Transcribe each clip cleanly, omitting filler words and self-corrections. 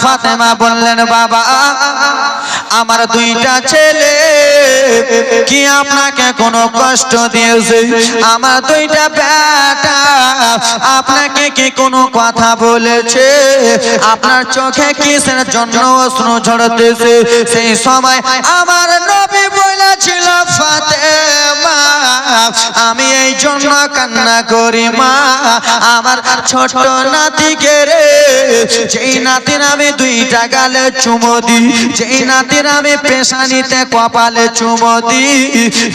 ফাতেমা বললেন, বাবা আমার দুইটা ছেলে কি আপনাকে কোনো কষ্ট দিয়েছে? আমার দুইটা বেটা আপনাকে কি কোনো কথা বলেছে? আপনার চোখে কিসের জন্য অশ্রু ঝরতেছে? সেই সময় আমার নবী বলেছিল, ফাতেমা আমি এই জন্য কান্না করি মা, আমার ছোট নাতিকে রে, যেই নাতির আমি দুইটা গালে চুমো দিই, যেই নাতির আমি পেশানিতে কপালে চুমো দিই,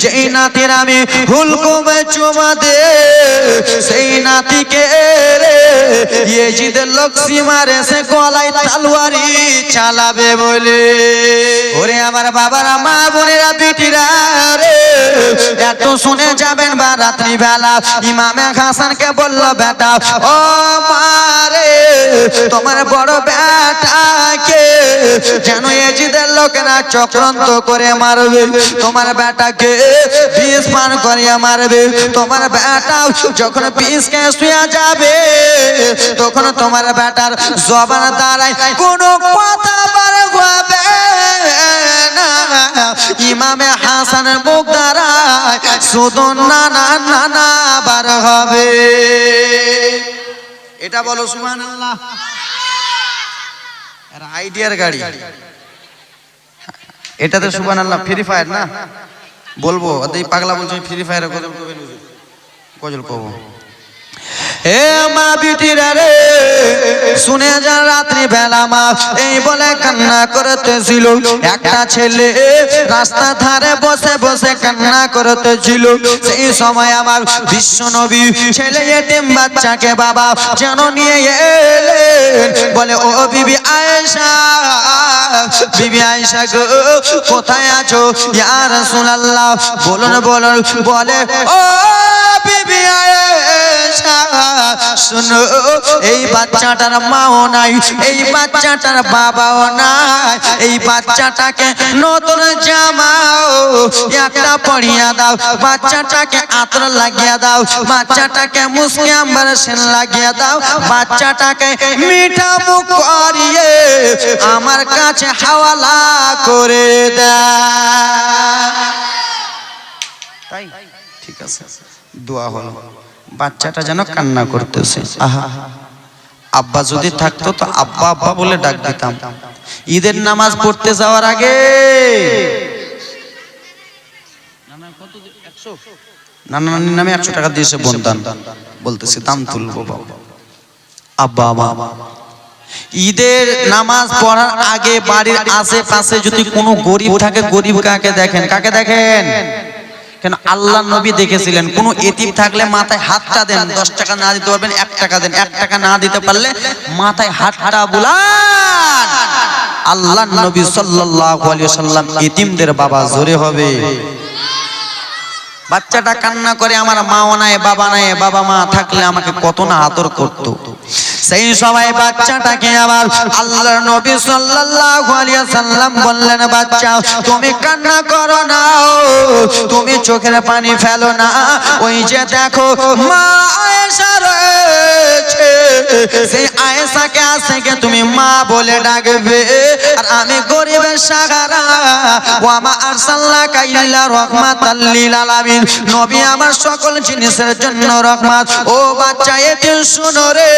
যেই নাতির আমি হুলকুমে চুমো দে, সেই নাতিকে রে ইয়েজিদের লোক সীমার এসে গলায় তলোয়ারি চালাবে বলে। ওরে আমার বাবারা, মা বোনেরা, বিটিরা রে, এত শুনে যাবেন বা রাত্রি বেলা ইমামে হাসানকে বলল, বেটা ও মারে, তোমার বড় বেটাকে যেন ইয়েজিদের লোকেরা চক্রান্ত করে মারবে, তোমার বেটাকে বিষ পান করিয়া মারবে, তোমার বেটা যখন বিষকে শুয়ে যাবে তখন তোমার বেটার জবান দ্বারাই কোনো কথা বার হবে না, ইমামে হাসানের মুখ দ্বারাই শুধু নানা নানা বার হবে। এটা বলো সুবহানাল্লাহ। এর আইডিয়ার গাড়ি, এটাতে সুবহানাল্লাহ। ফ্রি ফায়ার না বলবো, এই পাগলা বলছে ফ্রি ফায়ার গজল করবেন, গজল করবো। হে মা বিটিরা রে, শুনে যা রাত্রি বেলা মা এই বলে কান্না করতেছিল। একটা ছেলে রাস্তা ধারে বসে বসে কান্না করতেছিল। সেই সময় আমার বিশ্ব নবী ছেলে এতিম বাচ্চাকে বাবা যেন নিয়ে এলেন, বলে ও বিবি আয়েশা, বিবি আয়েশা গো কোথায় আছো ইয়া রাসূলুল্লাহ, বলুন বলুন। বলে ও বিবি আয়েশা শুনো, এই বাচ্চাটার মাও নাই, এই বাচ্চাটার বাবাও নাই, এই বাচ্চাটাকে নতুন জামাও একটা পরিয়ে দাও, বাচ্চাটাকে আতর লাগিয়ে দাও, বাচ্চাটাকে মুস্কি আম্বার সেন লাগিয়ে দাও, বাচ্চাটাকে মিঠা মুখ করিয়ে আমার কাছে হাওয়ালা করে দাও। তাই ঠিক আছে, দোয়া হলো। বাচ্চাটা যেন কান্না করতেছে। আহা, আব্বা যদি থাকতো তো আব্বা আব্বা বলে ডাক দিতাম। ঈদের নামাজ পড়তে যাওয়ার আগে নানা নানির নামে 100 টাকা দিয়েছে বন্দান, বলতেছে দাম তুলবো বাবা। আব্বা মা ঈদের নামাজ পড়ার আগে বাড়ির আশেপাশে যদি কোনো গরিব থাকে, গরিব কাকে দেখেন? কাকে দেখেন? কেন আল্লাহ নবী দেখেছিলেন কোনো এতিম থাকলে মাথায় হাতটা দেন, 10 টাকা না দিতে পারবেন 1 টাকা দেন, 1 টাকা না দিতে পারলে মাথায় হাতটা বুলান। আল্লাহ নবী সাল্লাল্লাহু আলাইহি ওয়াসাল্লাম এতিমদের বাবা, জোরে হবে। বাচ্চাটা কান্না করে, আমার মাও নাই বাবা নাই, বাবা মা থাকলে আমাকে কত না আদর করতো। সেই সময় বাচ্চাটাকে আবার আল্লাহর নবী সাল্লাল্লাহু আলাইহি ওয়াসাল্লাম বললেন, বাচ্চা তুমি কান্না করো না, তুমি চোখের পানি ফেলো না, ওই যে দেখো মা আয়েশা রয়েছে, সেই আয়েশাকে আজকে তুমি মা বলে ডাকবে। আর আমি গরিবের সাহারা, ওয়া মা আরসালনাকা ইল্লা রাহমাতাল লিল আলামিন, নবী আমার সকল জিনিসের জন্য রহমত। ও বাচ্চা এতিম শুনো রে,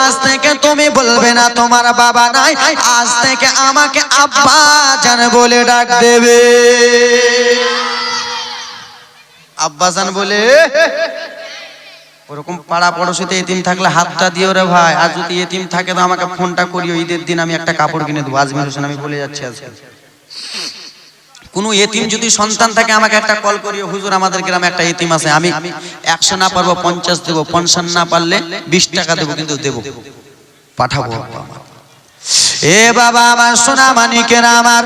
আজ থেকে তুমি বলবে না তোমার বাবা নাই, আজ থেকে আমাকে আব্বা জান বলে ডাক দেবে। আব্বা জান বলে। ওরকম পাড়া পড়োশিতে এতিম থাকলে হাতটা দিও রে ভাই। আর যদি এতিম থাকে তো আমাকে ফোনটা করিও, ঈদের দিন আমি একটা কাপড় কিনে দেবো। আজমির হোসেন আমি বলে যাচ্ছি আজকে। কোনো এতিম যদি সন্তান থাকে আমাকে একটা কল করিও, হুজুর আমাদের গ্রামে একটা এতিম আছে, আমি 100 না পারবো 50 দেবো, 50 না পারলে 20 টাকা দেবো, কিন্তু দেবো, পাঠাবো। এ বাবা আমার সোনা মানিকের আমার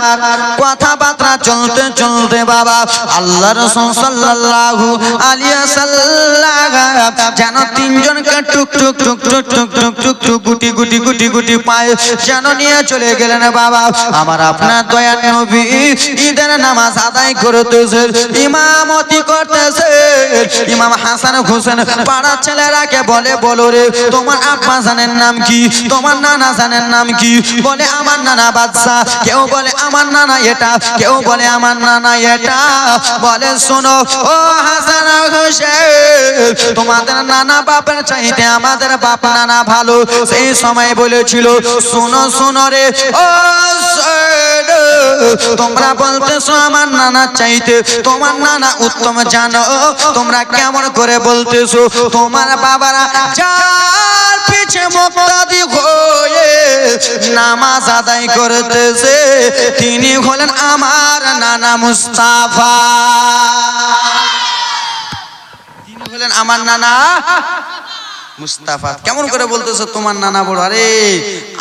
কথাবার্তা চলতে চলতে বাবা আল্লাহ রাসূল সাল্লাল্লাহু আলাইহি ওয়াসাল্লাম যেন তিনজনকে টুক টুক টুক টুক টুক টুক টুক টুক গুটি গুটি গুটি গুটি পায়ে যেন নিয়ে চলে গেলেন বাবা আমার আপনার দয়ার নবী ঈদের নামাজ আদায় করতেছে ইমামতি করতেছে ইমাম হাসান হোসেন পাড়ার ছেলেরাকে বলে বলো রে তোমার আব্বা জানের নাম কি তোমার নানা জানের নাম কি বলে আমার নানা বাদশা কেউ বলে আমার নানা এটা কেউ বলে আমার নানা এটা বলে শোনো ও হাসান হোসেন তোমাদের নানা বাপের চাইতে আমাদের বাপ নানা ভালো সেই সময় বলেছিল শোনো শোনো রে ও তোমরা বলতেছো আমার নানা চাইতে তোমার নানা উত্তম জানো তোমরা কেমন করে বলতেছো তোমার বাবারা যার পিছে মুক্তাদি হয়ে নামাজ আদায় করতেছে তিনি হলেন আমার নানা মুস্তাফা তিনি হলেন আমার নানা মুস্তাফা কেমন করে বলতেছো তোমার নানা বড় আরে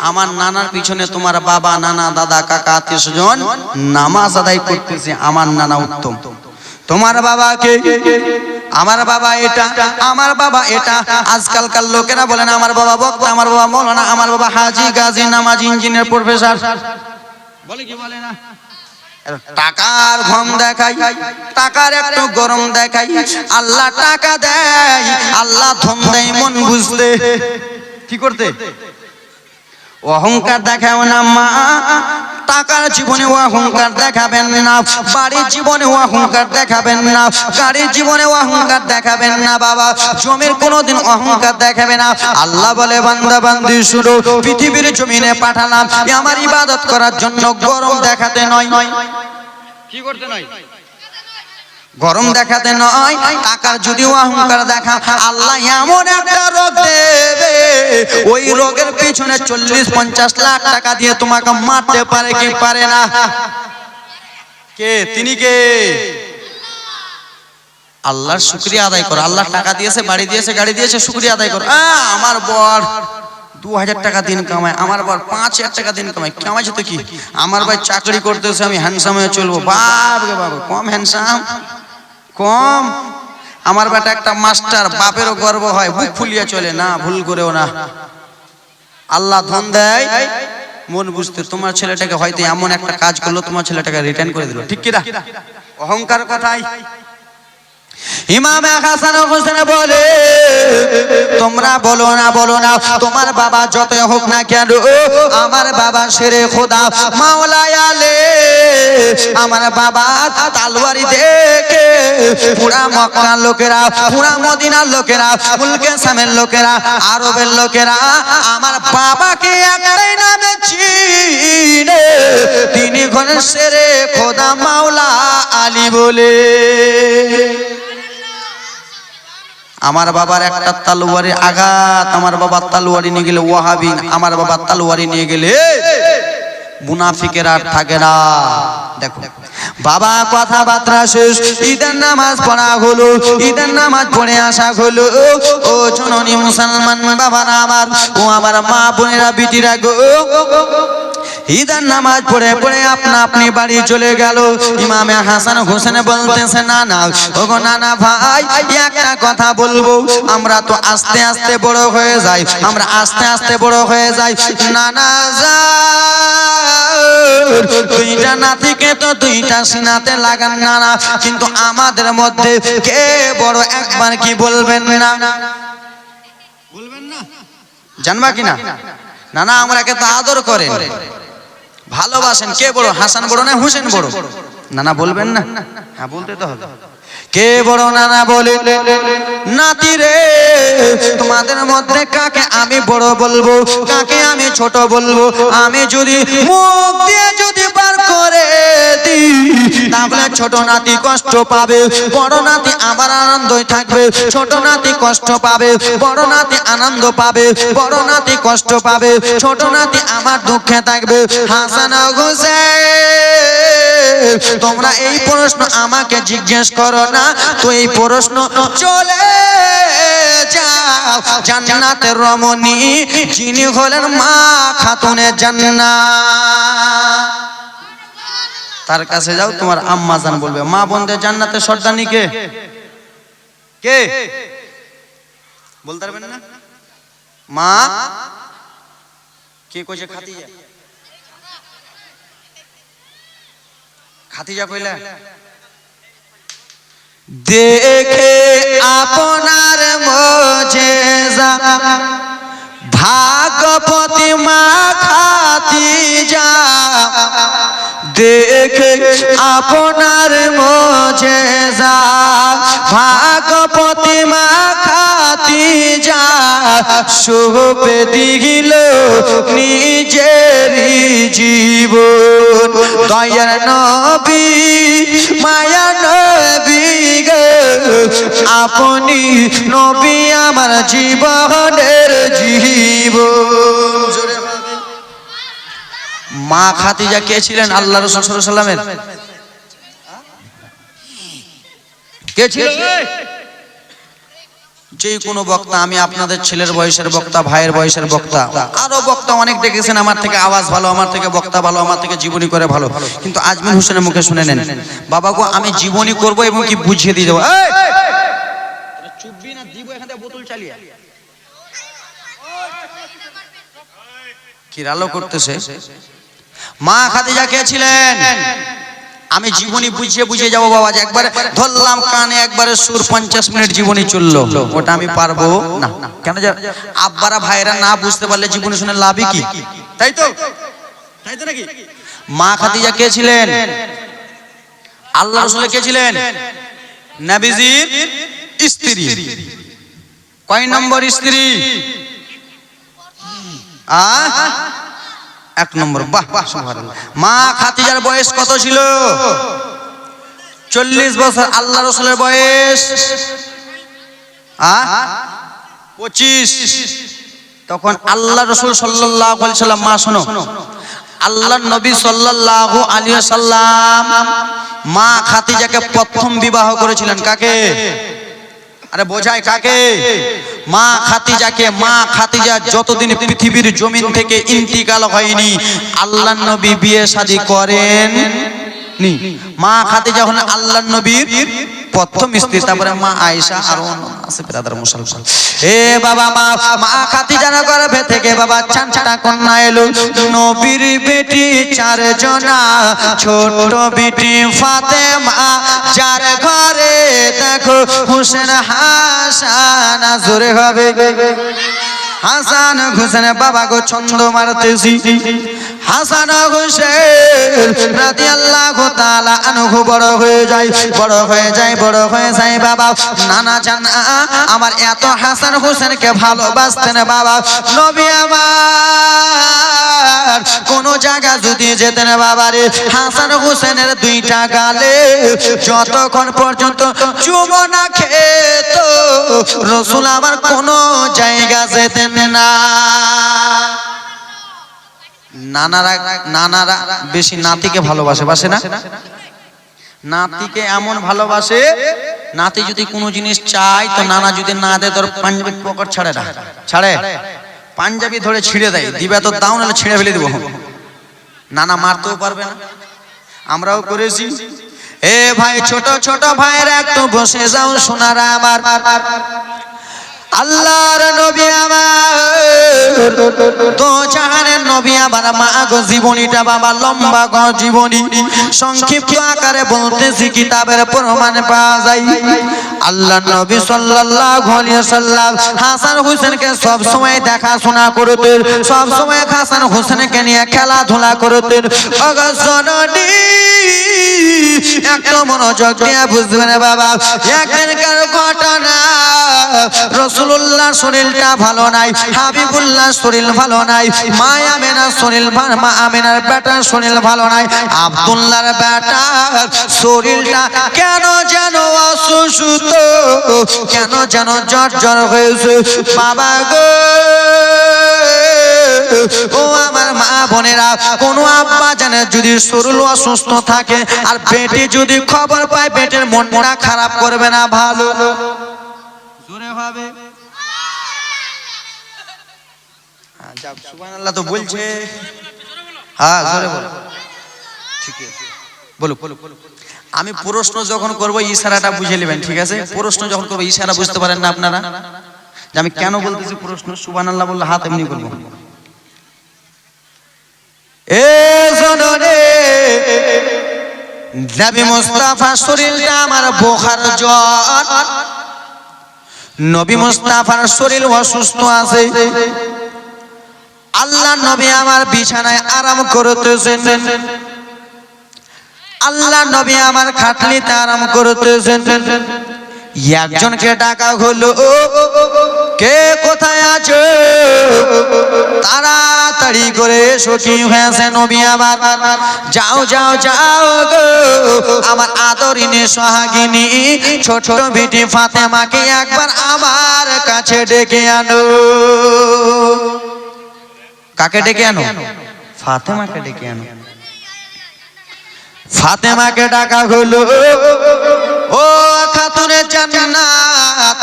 আমার নানার পিছনে তোমার বাবা নানা দাদা কাকা আত্মীয় স্বজন নামাজ আদায় করতেছে আমার নানা উত্তম তোমার বাবাকে আমার বাবা এটা আমার বাবা এটা আজকালকার লোকেরা বলেন আমার বাবা বক্তা আমার বাবা মৌলানা আমার বাবা হাজি গাজী নামাজি ইঞ্জিনিয়ার প্রফেসর বলে কি বলে না টাকার ঘম দেখাই টাকার একটু গরম দেখাই আল্লাহ টাকা দেয় আল্লাহ ধন দেয় মন বুঝতে কি করতে অহংকার দেখাও না মা টাকার জীবনে অহংকার দেখাবেন না বাড়ির জীবনে অহংকার দেখাবেন না গাড়ির জীবনে অহংকার দেখাবেন না বাবা জমির কোনোদিন অহংকার দেখাবে না আল্লাহ বলে বান্দা বান্দি শুনো পৃথিবীর জমিনে পাঠালাম আমার ইবাদত করার জন্য গরম দেখাতে নয় কি করতে নয় গরম দেখাতে নয় টাকার যদি অহংকার দেখা আল্লাহ এমন একটা রোগ দেবে ওই রোগের পিছনে 40-50 লাখ টাকা দিয়ে তোমাকে মারতে পারে কি পারে না কে তিনি কে আল্লাহর শুকরিয়া আদায় করো আল্লাহ টাকা দিয়েছে বাড়ি দিয়েছে গাড়ি দিয়েছে শুকরিয়া আদায় করো আমার বর 2000 টাকা দিন কামায় আমার বর 5000 টাকা দিন কামায় কামাইছে তো কি আমার ভাই চাকরি করতেছে আমি হ্যান্ডসাম হয়ে চলবো বাপ রে বাবা কম হ্যান্ডসাম কম আমার বেটা একটা মাস্টার বাপেরও গর্ব হয় বুক ফুলিয়ে চলে না ভুল করেও না আল্লাহ ধন দেয় মন বুঝতে তোমার ছেলেটাকে হয়তো এমন একটা কাজ করলো তোমার ছেলেটাকে রিটার্ন করে দিল ঠিক কি না অহংকার কথাই ইমাম হাসান হোসেন বলে তোমরা বলো না তোমার বাবা যত হোক না কেন আমার বাবা শেরে খোদা মাওলা আলে আমার বাবা তলোয়ারি দেখে পুরা মক্কার লোকেরা পুরা মদিনার লোকেরা মুলকে শামের লোকেরা আরবের লোকেরা আমার বাবাকে একটাই নামে চিনে তিনি হলেন শেরে খোদা মাওলা আলী বলে আমার বাবার একটা তলোয়ারি আঘাত আমার বাবার তলোয়ারি নিয়ে গেলে ওয়াহাবি আমার বাবার তলোয়ারি নিয়ে গেলে মুনাফিকের আর থাকে না দেখো বাবা কথাবার্তা শেষ ঈদের নামাজ পড়া হলো ঈদের নামাজ পড়ে আসা হলো ও জননী মুসলমান বাবারা আমার ও আমার মা বোনেরা বিটিরা গো ঈদের নামাজ পড়ে পড়ে আপনা আপনি বাড়ি চলে গেল ইমাম হাসান হোসেন বলতেছে না না ওগো নানা ভাই একটা কথা বলবো আমরা তো আস্তে আস্তে বড় হয়ে যাই আমরা আস্তে আস্তে বড় হয়ে যাই নানা যা দুইটা নাতিকে তো দুইটা সিনাতে লাগান নানা কিন্তু আমাদের মধ্যে কে বড় একবার কি বলবেন না বলবেন না জানবা কিনা নানা আমরাকে তো আদর করেন ভালোবাসেন কে বড় হাসান বড় না হোসেন বড় নানা বলবেন না হ্যাঁ বলতে তো হবে কে বড় নানা বলে নাতি রে তোমাদের মধ্যে কাকে আমি বড় বলবো কাকে আমি ছোট বলবো আমি যদি মুখ দিয়ে যদি বার করে দিই তাহলে ছোট নাতি কষ্ট পাবে বড় নাতি আবার আনন্দই থাকবে ছোট নাতি কষ্ট পাবে বড় নাতি আনন্দ পাবে বড় নাতি কষ্ট পাবে ছোট নাতি আমার দুঃখে থাকবে হাসান হোসেন তোমরা এই প্রশ্ন আমাকে জিজ্ঞেস করো না, তো এই প্রশ্ন চলে যাও জান্নাতের রমণী যিনি হলেন মা খাতুনে জান্নাত, তার কাছে যাও, তোমার আম্মা জান বলবে। মা বোনদের জান্নাতের সর্দারনি কে? কে বলতে পারবেন না? মা কে কইছে? খাদিজা। খাদিজা কইলা দেখে আপনার মোজেজা ভাগপতি মা খাদিজা, দেখে আপনার মোজেজা ভাগপতি মা খাদিজা, শোভে দিল নিজেরই জীবন। দয়ার নবী মায়া নবী গো, আপনি নবী আমার জীবনের জীবন। মা খাদিজা কে ছিলেন? আল্লাহ রাসূল সাল্লাল্লাহু আলাইহি ওয়াসাল্লামের কে ছিলেন? যে কোনো বক্তা, আমি আপনাদের ছেলের বয়সের বক্তা, ভাইয়ের বয়সের বক্তা, আরো বক্তা অনেক দেখেছেন, আমার থেকে আওয়াজ ভালো, আমার থেকে বক্তা ভালো, আমার থেকে জীবনী করে ভালো, কিন্তু আজমির হোসেনের মুখে শুনে নেন, বাবা গো আমি জীবনী করব এবং কি বুঝিয়ে দিয়ে যাবো। চুপবি না, দিব এখান থেকে বোতল চালিয়ে কি রালো করতেছে। মা খাদিজা কে ছিলেন? আমি জীবনী বুঝিয়ে বুঝিয়ে যাবো বাবা, একবারে ধরলাম কানে একবারে সুর 50 মিনিট জীবনী চললো, ওটা আমি পারবো না। কেন? আব্বারা ভাইরা না বুঝতে পারলে জীবনী শুনে লাভই কি? তাই তো, তাই তো নাকি? মা খাদিজা কে ছিলেন? আল্লাহ রাসূল কে ছিলেন? নবীজির স্ত্রী। কয় নম্বর স্ত্রী? এক নম্বর। বাহ বাহ, সুবহানাল্লাহ। মা খাদিজার বয়স কত ছিল? 40 বছর। আল্লাহ রাসূলের বয়স 25। তখন আল্লাহ রাসূল সাল্লাল্লাহু আলাইহি সাল্লাম, মা শোনো, আল্লাহর নবী সাল্লাল্লাহু আলাইহি সাল্লাম মা খাদিজাকে প্রথম বিবাহ করেছিলেন। কাকে? আরে বোঝায় কাকে? মা খাদিজাকে। মা খাদিজা যতদিন পৃথিবীর জমিন থেকে ইন্তিকাল হয়নি আল্লাহর নবী বিয়ে শাদী করেন নি। মা খাদিজা হলেন আল্লাহর নবীর প্রথম স্ত্রী। তারপরে মা আয়েশা, আর আছে ব্রাদার মুসলমান। এ বাবা, মা খাদিজার গর্ভে থেকে বাবা চারটা কন্যা এলো। নবীর বেটি 4 জনা, ছোট বেটি ফাতেমা, যার ঘরে দেখো হোসেন হাসান। জোরে হবে হাসান হোসেন। বাবা গো ছন্দ মারতেছি। হাসান হোসেন রাদিয়াল্লাহু তাআলা আনহু বড় হয়ে যায়, বড় হয়ে যায়, বড় হয়ে যায় বাবা। নানা জান আমার এত হাসান হোসেনকে ভালোবাসতেন বাবা। নবী আমার কোন জায়গা যদি যেতেন বাবা রে, হাসান হোসেনের 2টা গালে যতক্ষণ পর্যন্ত চুমো না খেত রাসূল আমার কোন জায়গা যেতেন না। নানারা বেশি নাতিকে ভালোবাসে, বাসে না? নাতিকে এমন ভালোবাসে, নাতি যদি কোনো জিনিস চায় তো নানা যদি না দেয় তোর পাঞ্জাবি পকেট ছাড়ে না, ছাড়ে পাঞ্জাবি ধরে ছিঁড়ে দেয়, দিবে তো দাও নাহলে ছিঁড়ে ফেলে দেবো। নানা মারতেও পারবে না, আমরাও করেছি। এ ভাই, ছোট ছোট ভাইয়েরা একটু বসে যাও সোনারা আমার। আল্লাহর নবী আমার, তো জাহানের নবী আমার মা গো জীবনীটা বাবা লম্বা গো জীবনী, সংক্ষিপ্ত আকারে বলতেছি কিতাবের প্রমাণ পাওয়া যায়। আল্লাহর নবী সাল্লাল্লাহু আলাইহি ওয়াসাল্লাম হাসান হোসেনকে সব সময় দেখাশোনা করতেন, সব সময় হাসান হোসেনকে নিয়ে খেলাধুলা করতেন। অগজননী একটু মনোযোগ দিয়ে বুঝবেন বাবা, এখানকার ঘটনা। রাসূলুল্লাহ শরীরটা ভালো নাই, হাবিবুল্লাহ শরীর ভালো নাই, মা আমেনার শরীর ভালো, মা আমেনার বেটার শরীর ভালো নাই, আব্দুল্লাহর বেটার শরীরটা কেন যেন অসুস্থ, কেন যেন জ্বর জ্বর হয়েছে। বাবা গো, ও আমার মা বোনেরা, কোনো আব্বা জানে যদি শরীর অসুস্থ থাকে আর বেটি যদি খবর পায়, বেটির মনটা খারাপ করবে না? ভালো জোরে হবে। সুবহানাল্লাহ তো বলছে, হ্যাঁ জোরে বলো। ঠিক আছে বলো। আমি প্রশ্ন যখন করব ইশারাটা বুঝে নেবেন, ঠিক আছে? প্রশ্ন যখন করব ইশারা বুঝতে পারেন না আপনারা যে আমি কেন বলতেছি প্রশ্ন? সুবহানাল্লাহ বললে হাত এমনি করব। এ জনরে নবী মুস্তাফা শরীরটা আমার বোখার জ্বর, নবী মুস্তাফার শরীর অসুস্থ আছে। আল্লাহ নবী আমার বিছানায় আরাম করতেছেন, আল্লাহ নবী আমার খাটলিতে আরাম করতেছেন। একজনকে ডাকা হলো, কে কোথায় আছো? তাড়াতাড়ি করে এসো, কি হয়েছে নবী আমার? যাও যাও যাও গো, আমার আদরিনী সোহাগিনী ছোট বিটি ফাতেমাকে একবার আমার কাছে ডেকে আনো। কাকে ডেকে আনো? ফাতেমাকে ডেকে আনো। ফাতেমাকে ডাকা হলো, ও খাতুনে জান্নাত,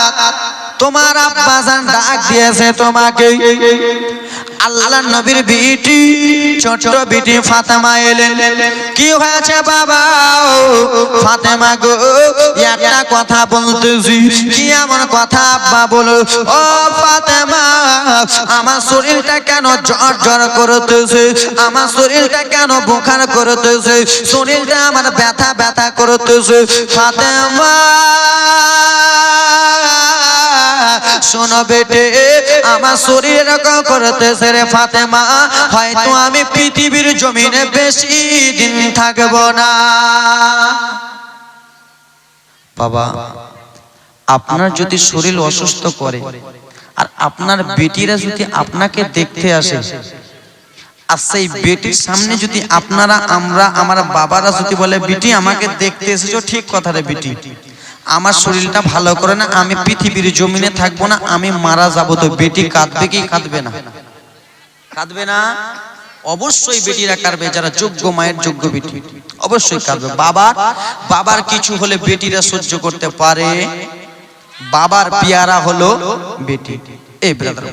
তোমার আব্বা জান ডাক দিয়েছে তোমাকে। আল্লাহ নবীর বিটি ছোট বিটি ফাতেমা এলেন। কি হয়েছে বাবা? ফাতেমা গো, একটা কথা বলতেছি। কি এমন কথা আব্বা বলো? ও ফাতেমা, আমার শরীরটা কেন জ্বর জ্বর করতেছে? আমার শরীরটা কেন বোখার করতেছে? শরীরটা আমার ব্যথা ব্যথা করতেছে। ফাতেমা শোনো বেটে, আমার শরীর এরকম করতেছে রে ফাতেমা, হয়তো আমি পৃথিবীর জমিনে বেশি দিন থাকব না। বাবা, আপনার যদি শরীর অসুস্থ করে আর আপনার বেটিরা যদি আপনাকে দেখতে আসে, আর সেই বেটির সামনে যদি আপনারা আমার বাবারা যদি বলে, বিটি আমাকে দেখতে এসেছো, ঠিক কথা রে বিটি, আমার শরীরটা ভালো করে না, আমি পৃথিবীর জমিনে থাকবো না, আমি মারা যাবো, তো বেটি কাঁদবে কি কাঁদবে না? কাঁদবে না? অবশ্যই বেটিরা কাঁদবে, যারা যোগ্য মায়ের যোগ্য বেটি অবশ্যই কাঁদবে। বাবার কিছু হলে বেটিরা সহ্য করতে পারে, বাবার পেয়ারা হলো বেটি। এই ব্রাদার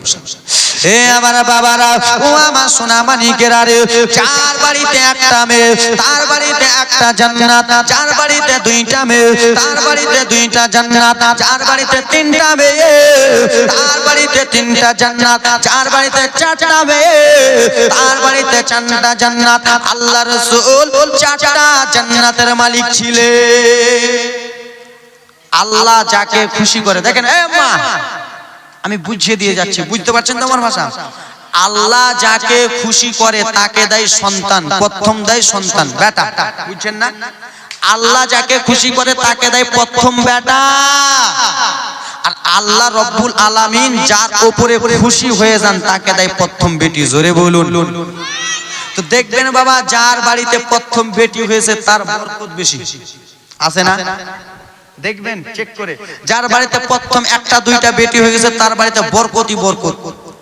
এ আমার বাবারা, ও আমার সোনা মানিকেরা রে, যার বাড়িতে একটা মেয়ে তার বাড়িতে একটা জান্নাত, যার বাড়িতে দুইটা মেয়ে তার বাড়িতে দুইটা জান্নাত, যার বাড়িতে তিনটা মেয়ে তার বাড়িতে তিনটা জান্নাত, যার বাড়িতে চারটা মেয়ে তার বাড়িতে চারটা জান্নাত। আল্লাহ রাসূল চারটা জান্নাতের মালিক ছিলেন। আল্লাহ যাকে খুশি করে, দেখেন এ মা আমি বুঝিয়ে দিয়ে যাচ্ছি, বুঝতে পারছেন তো আমার ভাষা? আল্লাহ যাকে খুশি করে তাকে দেয় সন্তান, প্রথম দেয় সন্তান বেটা, বুঝছেন না? আল্লাহ যাকে খুশি করে তাকে দেয় প্রথম বেটা। আর আল্লাহ রব্বুল আলামিন যার উপরে খুশি হয়ে যান তাকে দেয় প্রথম বেটি। জোরে বলুন। তো দেখবেন বাবা, যার বাড়িতে প্রথম বেটি হয়েছে তার বরকত বেশি, আছে না? দেখবেন চেক করে, যার বাড়িতে প্রথম একটা দুইটা বেটি হয়ে গেছে তার বাড়িতে বরকতই বরকত।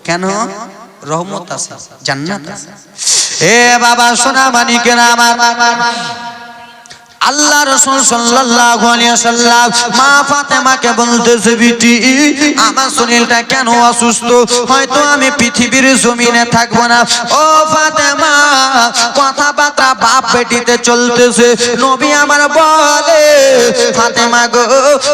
কেন? রহমত আছে, জান্নাত আছে। এ বাবা সোনা মানিকেরা আমার, আল্লাহ রাসূল সাল্লাল্লাহু আলাইহি ওয়াসাল্লাম মা ফাতেমাকে বলতেছে, বিটি আমার শরীরটা কেন অসুস্থ, হয়তো আমি পৃথিবীর জমিনে থাকবো না। ও ফাতেমা, কথাবার্তা বাপ বেটিতে চলতেছে। নবী আমার বলে, ফাতেমা গো,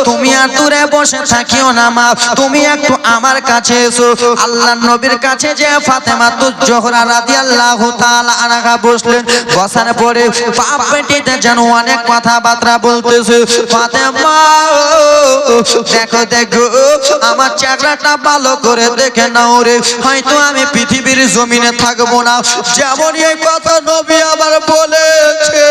তুমি আর দূরে বসে থাকিও না মা, তুমি একটু আমার কাছে এসো। আল্লাহর নবীর কাছে যে ফাতেমা জোহরা রাদিয়াল্লাহু তাআলা আনহা বসলেন, বসার পরে বাপ বেটিতে যেন অনেক কথাবার্তা বলতেছে। ফাতেমা দেখো দেখো, আমার চেহারাটা ভালো করে দেখে নাও রে, হয়তো আমি পৃথিবীর জমিনে থাকবো না। যেমন এই কথা নবী আবার বলেছে,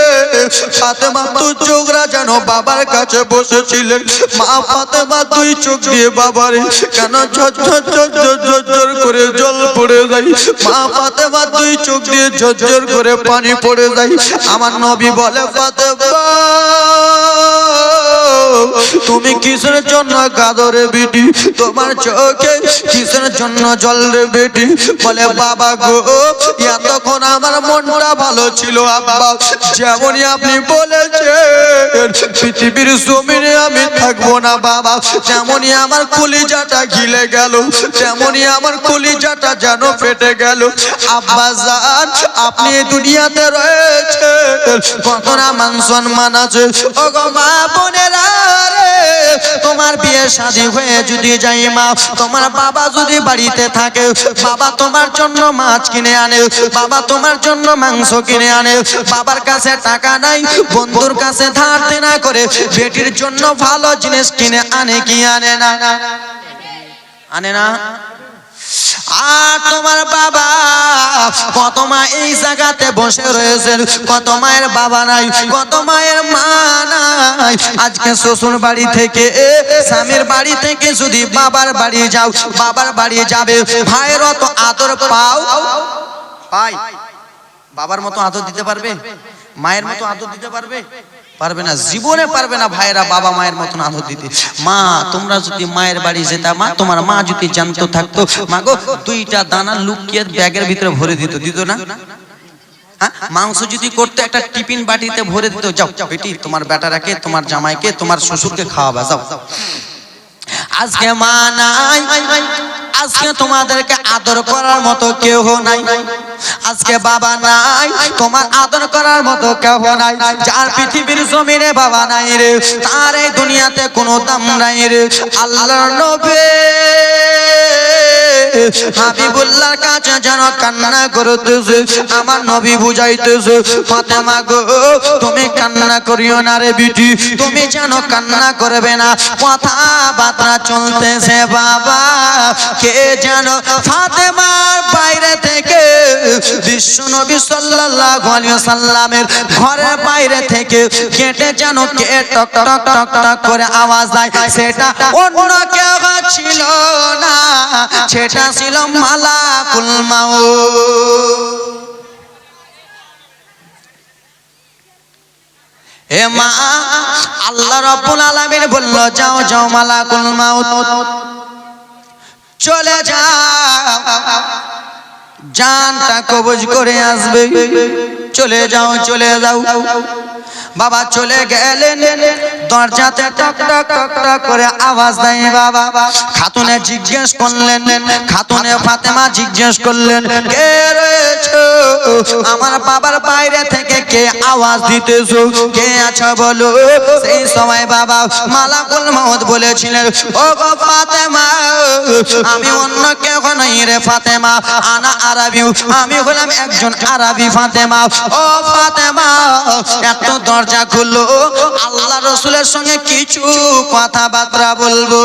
ফাতেমা তুই চোখরা যেন বাবার কাছে বসেছিলেন। মা ফাতেমা দুই চোখ দিয়ে বাবারে কেন ঝরঝর ঝরঝর ঝরঝর করে জল পড়ে যায়, মা ফাতেমা দুই চোখ দিয়ে ঝরঝর করে পানি পড়ে যায়। আমার নবী বলে, ফাতেমা তুমি কিসের জন্য কাঁদো রে বেটি, তোমার চোখে কিসের জন্য জল রে বেটি? বলে বাবা গো, এতক্ষণ আমার মনটা ভালো ছিল আব্বা, যেমনই আপনি বলেছেন পৃথিবীর জমিনে আমি থাকবো না বাবা, তেমনই আমার কলিজাটা গিলে গেল, তেমনই আমার কলিজাটা যেন ফেটে গেল। আব্বা জান, আপনি দুনিয়াতে রয়েছেন, কত না মান সম্মান আছে। ও গো মা বোনেরা রে, তোমার বিয়ে শাদী হয়ে যদি যাই মা, তোমার বাবা যদি বাড়িতে থাকে, বাবা তোমার জন্য মাছ কিনে আনে, বাবা তোমার জন্য মাংস কিনে আনে, বাবার কাছে টাকা নাই, বন্ধুর কাছে ধার দেনা করে বেটির জন্য ভালো জিনিস কিনে আনে কি আনে না? আনে না? আর তোমার বাবা, কত মা এই জায়গাতে বসে রয়েছেন, কত মায়ের বাবা নাই, কত মায়ের মা নাই। আজকে শ্বশুর বাড়ি থেকে, স্বামীর বাড়ি থেকে যদি বাবার বাড়ি যাও, বাবার বাড়ি যাবে, ভাইয়ের অত আদর পাও? পাই? বাবার মতো আদর দিতে পারবে? মায়ের মতো আদর দিতে পারবে? পারবে না, জীবনে পারবে না ভাইরা বাবা মায়ের মতন আদর দিতে। মা, তোমরা যদি মায়ের বাড়ি যেতাম, মা তোমার মা যদি জানতো থাকতো, মা গো দুইটা দানা লুকিয়ে ব্যাগের ভিতরে ভরে দিত, দিত না? মাংস যদি করতে একটা টিফিন বাটিতে ভরে দিত, যাও বেটি তোমার বেটারাকে, তোমার জামাইকে, তোমার শ্বশুরকে খাওয়াবা, যাও। আজকে মা নাই, আজকে তোমাদেরকে আদর করার মতো কেউ নাই, আজকে বাবা নাই, তোমার আদর করার মতো কেউ নাই। যার পৃথিবীর জমিনে বাবা নাই রে, তার এই দুনিয়াতে কোনো দাম নাই রে। আল্লাহর নবী হাবিবুল্লাহর কাছে যেন কান্না করতেছে, আমার নবী বুঝাইতেছে, ফাতেমা গো তুমি কান্না করিও না রে বিটি, তুমি যেন কান্না করবে না। কথাবার্তা চলতেছে বাবা, কে যেন ফাতেমার বাইরে থেকে বিশ্ব নবী সাল্লাল্লাহু আলাইহি ওয়াসাল্লামের ঘরের বাইরে থেকে কেটে যেন কে টক টক টক টক করে আওয়াজ দেয়, সেটা অন্য কেউ ছিল না, সেটা ছিল মালাকুল মাউত। হে মা, আল্লাহ রাব্বুল আলামিন বলল, যাও যাও মালাকুল মাউত চলে যাও, জানটা কবজ করে আসবে, চলে যাও চলে যাও। বাবা চলে গেলেন, দরজাতে টক টক টক টক করে আওয়াজ দেয় বাবা। খাতুনে জিজ্ঞেস করলেন, খাতুনে ফাতেমা জিজ্ঞেস করলেন, কে রয়েছো? আমার বাবার বাইরে থেকে কে আওয়াজ দিতেছো, কে আছো বলো? সেই সময় বাবা মালাকুল মাউত বলেছিলেন, ও গো ফাতেমা, আমি অন্য কেউ নই রে ফাতেমা, আনা আরবি, আমি হলাম একজন আরবি ফাতেমা। ও ফাতেমা, এত দরজা খুললো, আল্লাহ রসুলের সঙ্গে কিছু কথাবার্তা বলবো।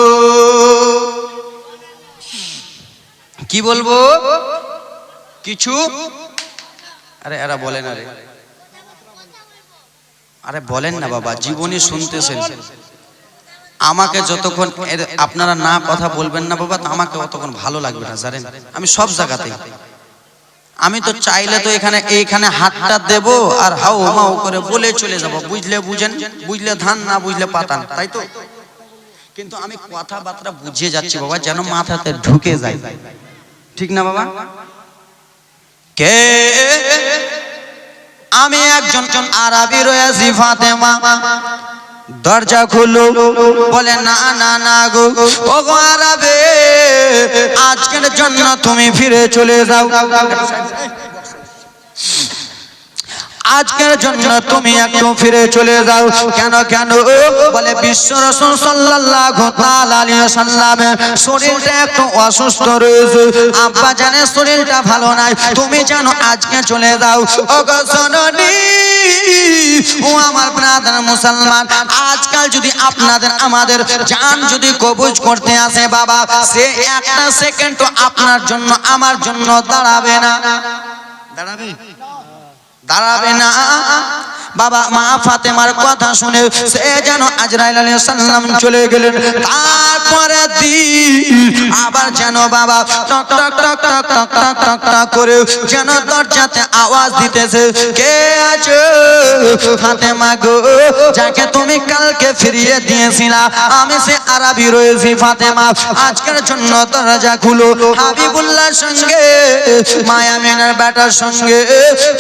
কি বলবো? কিছু? আরে এরা বলেন, আরে আরে বলেন না বাবা, জীবনে শুনতেছেন। আমাকে যতক্ষণ আপনারা না কথা বলবেন না বাবা, আমাকে অতক্ষণ ভালো লাগবে না জানেন। আমি সব জায়গাতে, আমি তো চাইলে তো এইখানে হাতটা দেব আর হাও মাও করে বলে চলে যাব, বুঝলে বুঝেন, বুঝলে ধান, না বুঝলে পাতান, তাই তো? কিন্তু আমি কথাবার্তা বুঝিয়ে যাচ্ছি বাবা, যেন মাথাতে ঢুকে যায়, ঠিক না বাবা? কে? আমি একজন আরবি রয়েছি ফাতেমা। দরজা খুলো, বলে না না না গো, ও গো আরবে, আজকের জন্য তুমি ফিরে চলে যাও, আজকের জন্য তুমি একটু ফিরে চলে যাও। কেন কেন? বলে বিশ্ব রাসূল সাল্লাল্লাহু তাআলা আলাইহি ওয়াসাল্লামের শরীরটা একটু অসুস্থ রয়েছে, আব্বা জানের শরীরটা ভালো নাই, তুমি জানো আজকে চলে যাও। ও গো জননী, ও আমার ব্রাদার মুসলমান, আজকাল যদি আপনাদের আমাদের জান যদি কবজ করতে আসে বাবা, সে একটা সেকেন্ড তো আপনার জন্য আমার জন্য দাঁড়াবে না, দাঁড়াবে? দাঁড়াবে না বাবা মা ফাতেমার কথা শুনে সে যেন আজরাইল আলাইহিস সালাম চলে গেলেন। তারপরে আবার যেন বাবা টক টক টক টক টক টক টক টক করে যেন দরজাতে আওয়াজ দিতেছে, কে আছো? ফাতেমা গো, যাকে তুমি কালকে ফিরিয়ে দিয়েছিলা, আমি সে আরবি রয়েছি ফাতেমা, আজকের জন্য দরজা খুলো। হাবিবুল্লাহর সঙ্গে মায়া মেনার বেটার সঙ্গে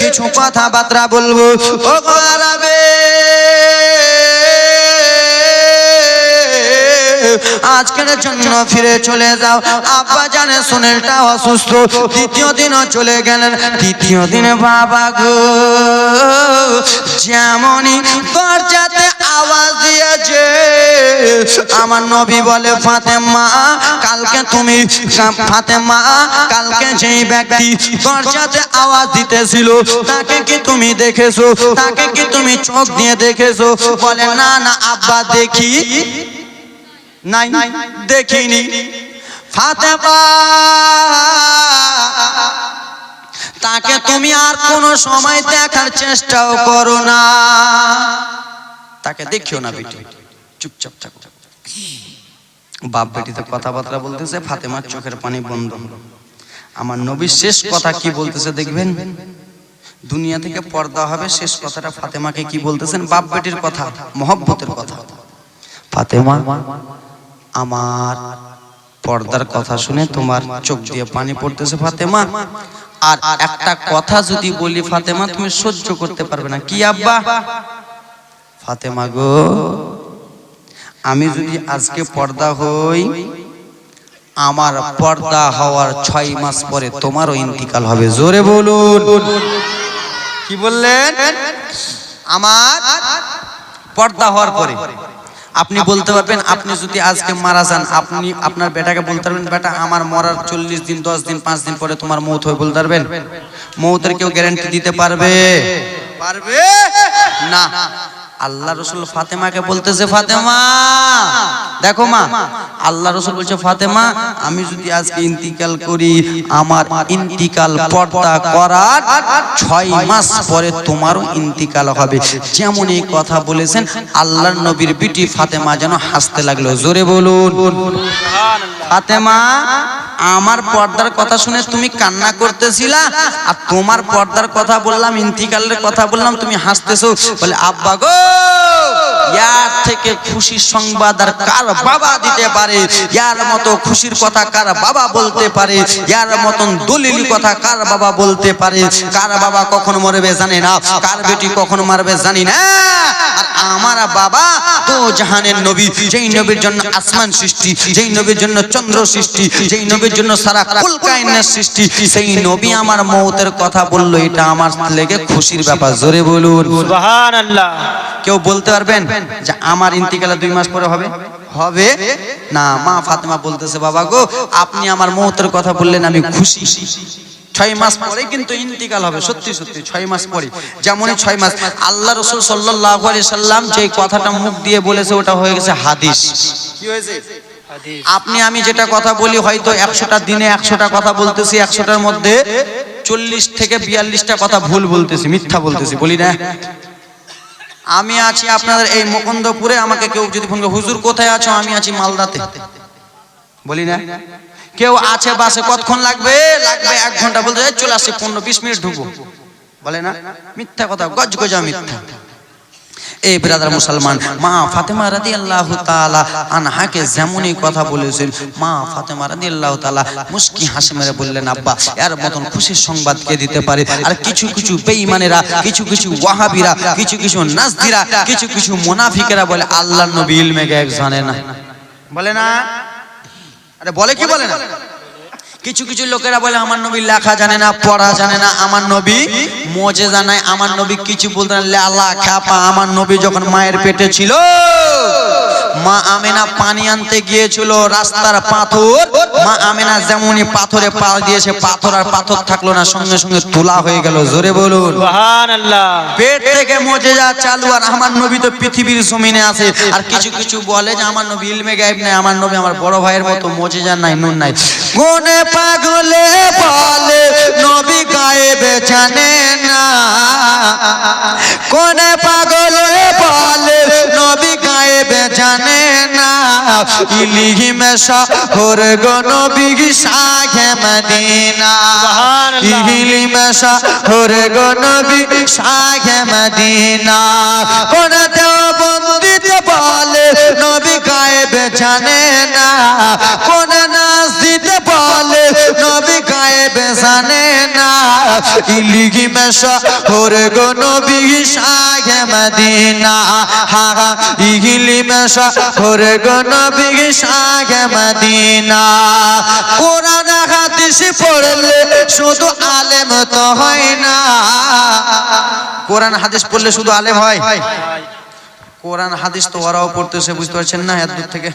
কিছু কথাবার্তা বলবো। ও গো আরবে, আজকের জন্য ফিরে চলে যাও। আব্বা জানে সুনীলটা অসুস্থ, দ্বিতীয় দিনও চলে গেলেন। তৃতীয় দিনে বাবা গো যেমনই দরজাতে আওয়াজ দিয়েছে, আমার নবী বলে, ফাতেমা কালকে তুমি, ফাতেমা কালকে যেই ব্যক্তি দরজাতে আওয়াজ দিতেছিল তাকে কি তুমি দেখেছো? তাকে কি তুমি চোখ দিয়ে দেখেছো? বলে না না আব্বা দেখি নাই, দেখিনি। ফাতেমা তাকে তুমি আর কোনো সময় দেখার চেষ্টাও করো না, তাকে দেখিও না বেটি, চুপচাপ থাকো। বাপ বেটিতে কথাবার্তা বলতেছে, ফাতেমার চোখের পানি বন্ধ। আমার নবীর শেষ কথা কি বলতেছে দেখবেন, দুনিয়া থেকে পর্দা হবে, শেষ কথাটা ফাতেমাকে কি বলতেছেন, বাপ বেটির কথা, মহব্বতের কথা। ফাতেমা আমার পর্দার কথা শুনে তোমার চোখ দিয়ে পানি পড়তেছে ফাতেমা, আর একটা কথা যদি বলি ফাতেমা তুমি সহ্য করতে পারবে না। কি আব্বা? ফাতেমা গো, আমি যদি আজকে পর্দা হই, আমার পর্দা হওয়ার 6 মাস পরে তোমারও ইন্তিকাল হবে। জোরে বলুন। কি বললেন? আমার পর্দা হওয়ার পরে। আপনি বলতে পারবেন, আপনি যদি আজকে মারা যান, আপনি আপনার বেটাকে বলতে পারবেন, বেটা আমার মরার 40 দিন 10 দিন 5 দিন পরে তোমার মৌত হয়, বলতে পারবেন? মৌতের কেউ গ্যারান্টি দিতে পারবে? পারবে না। আল্লাহ রসুল ফাতেমাকে বলতেছে, ফাতেমা দেখো মা, আল্লাহ রসুল বলছে, ফাতেমা আমি যদি আজকে ইন্তিকাল করি, আমার ইন্তিকাল পর্দা করার 6 মাস পরে তোমারও ইন্তিকাল হবে। যেমন এই কথা বলেছেন, আল্লাহর নবীর বিটি ফাতেমা যেন হাসতে লাগলো। জোরে বলুন। ফাতেমা আমার পর্দার কথা শুনে তুমি কান্না করতেছিলা, আর তোমার পর্দার কথা বললাম, ইন্তিকালের কথা বললাম, তুমি হাসতেছো। বলে আব্বা গো, ইয়ার থেকে খুশির সংবাদ আর কার বাবা দিতে পারে? ইয়ার মতো খুশির কথা কার বাবা বলতে পারে? ইয়ার মতন দলিলি কথা কার বাবা বলতে পারে? কার বাবা কখন মরবে জানে না, কার বেটি কখন মারবে জানি না। আর আমার বাবা তো জাহানের নবী, যেই নবীর জন্য আসমান সৃষ্টি, যেই নবীর জন্য চন্দ্র সৃষ্টি, যেই নবীর জন্য সারা কুল কায়নাত সৃষ্টি, সেই নবী আমার মওতের কথা বললো, এটা আমার লেগে খুশির ব্যাপার। জোরে বলুন সুবহানাল্লাহ। কেউ বলতে পারবেন যে আমার ইন্তিকাল 2 মাস পরে হবে? হবে না। মা ফাতেমা বলতেছে, বাবা গো আপনি আমার মওতের কথা বললেন, আমি খুশি। 6 মাস পরে কিন্তু ইন্তিকাল হবে, সত্যি সত্যি 6 মাস পরে। যেমনই 6 মাস আল্লাহ রাসূল সাল্লাল্লাহু আলাইহি সাল্লাম যে কথাটা মুখ দিয়ে বলেছে, ওটা হয়ে গেছে হাদিস। কি হয়েছে? হাদিস। আপনি আমি যেটা কথা বলি, হয়তো 100টা দিনে 100টা কথা বলতেছি, 100টার মধ্যে 40 থেকে 42টা কথা ভুল বলতেছি, মিথ্যা বলতেছি, বলি না? আমি আছি আপনাদের এই মুকুন্দপুরে, আমাকে কেউ যদি ফোন করে, হুজুর কোথায় আছো? আমি আছি মালদাতে, বলি না? কেউ আছে বাসে, কতক্ষণ লাগবে? লাগবে 1 ঘন্টা, বলতে চলে আসছি 15-20 মিনিট ঢুকবো, বলে না? মিথ্যা কথা, গজগজা মিথ্যা। এই ব্রাদার মুসলমান, মা ফাতেমা রাদিয়াল্লাহু তাআলা আনহাকে যেমনই কথা বলেছেন, মা ফাতেমা রাদিয়াল্লাহু তাআলা মুস্কি হাসি মেরে বললেন, আব্বা এর মতন খুশির সংবাদ কে দিতে পারে? আর কিছু কিছু বেঈমানেরা, কিছু কিছু ওয়াহাবিরা, কিছু কিছু নাজদিরা, কিছু কিছু মুনাফিকেরা বলে আল্লাহর নবী ইলমে গায়েব জানে না, বলে না? আরে বলে কি বলে না? কিছু কিছু লোকেরা বলে আমার নবী লেখা জানে না, পড়া জানে না, আমার নবী মুজিজা নাই, আমার নবী কিছু বলতে না। লালা খাপা, আমার নবী যখন মায়ের পেটে ছিল, মা আমেনা পানি আনতে গিয়েছিল, রাস্তার পাথর, মা আমেনা যেমনই পাথরে পা দিয়েছে, পাথর আর পাথর থাকলো না, সঙ্গে সঙ্গে তোলা হয়ে গেল। জোরে বলুন সুবহানাল্লাহ। পেট থেকে মুজিজা চালু, আর আমার নবী তো পৃথিবীর জমিনে আছে। আর কিছু কিছু বলে যে আমার নবী ইলমে গায়েব নাই, আমার নবী আমার বড় ভাইয়ের মতো মুজিজা নাই, নূর নাই। কোনে পাগলে বলে নবী গায়েব জানে না, কোনে ইলিহি মেশা হোর গো নবী শাহে মদিনা ইলিহি মেশা হোর গো নবী শাহে মদিনা কোন দেওবন্দিতে বলে নবী গায়েব জানে না কোন নাসিতে বলে নবী গায়েব জানে না ইলিহি মেশা হোর গো নবী শাহে মদিনা হা হা ইলিহি মেশা হোর গো নবী শাহে মদিনা কোরআন হাদিস পড়লে শুধু আলেম তো হয় না কোরআন হাদিস পড়লে শুধু আলেম হয় কোরআন হাদিস তো ওরাও পড়তেছে বুঝতে পারছেন না এত দূর থেকে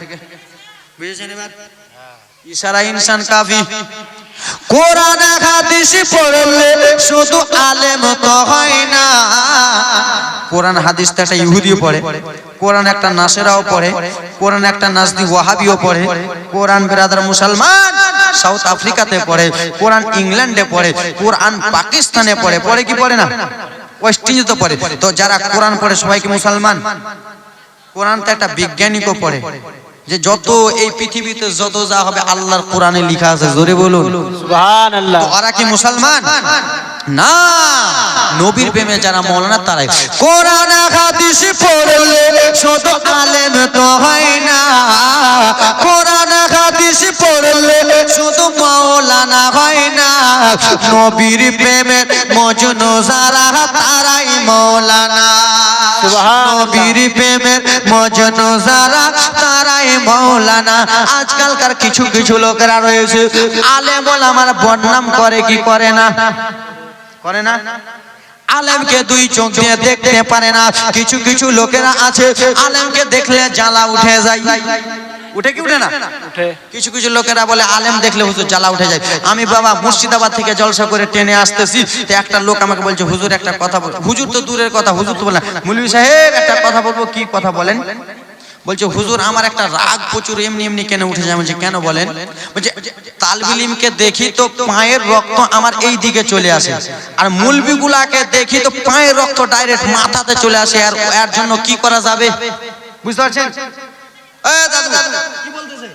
বুঝেছেন এবার ইশারা ইনসান কাফি কোরআন হাদিস পড়লে শুধু আলেম তো হয় না কোরআন হাদিস তো একটা ইহুদিও পড়ে কোরআন একটা নাসেরাও পড়ে কোরআন একটা নাজদি ওয়াহাবিও পড়ে কোরআন বিরাদার মুসলমান সাউথ আফ্রিকাতে পড়ে কোরআন ইংল্যান্ডে পড়ে কোরআন পাকিস্তানে পড়ে পড়ে কি পড়ে না ওয়েস্ট ইন্ডিজে পড়ে তো যারা কোরআন পড়ে সবাই কি মুসলমান কোরআন তো একটা বিজ্ঞানীও পড়ে যে যত এই পৃথিবীতে যত যা হবে আল্লাহর কোরআনে লেখা আছে জোরে বলুন সুবহানাল্লাহ তো ওরা কি মুসলমান না নবীর প্রেমে যারা মাওলানা তারাই কোরআন হাদিস পড়লে শুধু আলেম তো হয় না কোরআন হাদিস পড়লে শুধু মাওলানা হয় না নবীর প্রেমে মজনু যারা তারাই মাওলানা নবীর প্রেমে মজনু যারা তারাই মাওলানা আজকালকার কিছু কিছু লোকেরা রয়েছে আলেম ওলামার বদনাম করে কি করে না করে না আলেমকে দুই চোখ দিয়ে দেখতে পারে না কিছু কিছু লোকেরা আছে আলেমকে দেখলে জ্বালা উঠে যায় উঠে কি উঠে না উঠে কিছু কিছু লোকেরা বলে আলেম দেখলে হুজুর জ্বালা উঠে যায় আমি বাবা মুর্শিদাবাদ থেকে জলসা করে টেনে আসতেছি তো একটা লোক আমাকে বলছে হুজুর একটা কথা বল হুজুর তো দূরের কথা হুজুর তো বলে মৌলভী সাহেব একটা কথা বলবো কি কথা বলেন বলছে হুজুর আমার একটা রাগ প্রচুর এমনি এমনি কেন উঠে যায় বলছে কেন বলেন বলছে তালবে ইলমকে দেখি তো পায়ের রক্ত আমার এই দিকে চলে আসে আর মৌলভীগুলাকে দেখি তো পায়ের রক্ত ডাইরেক্ট মাথাতে চলে আসে আর এর জন্য কি করা যাবে বুঝতে পারছেন এই দাদু কি বলতেছে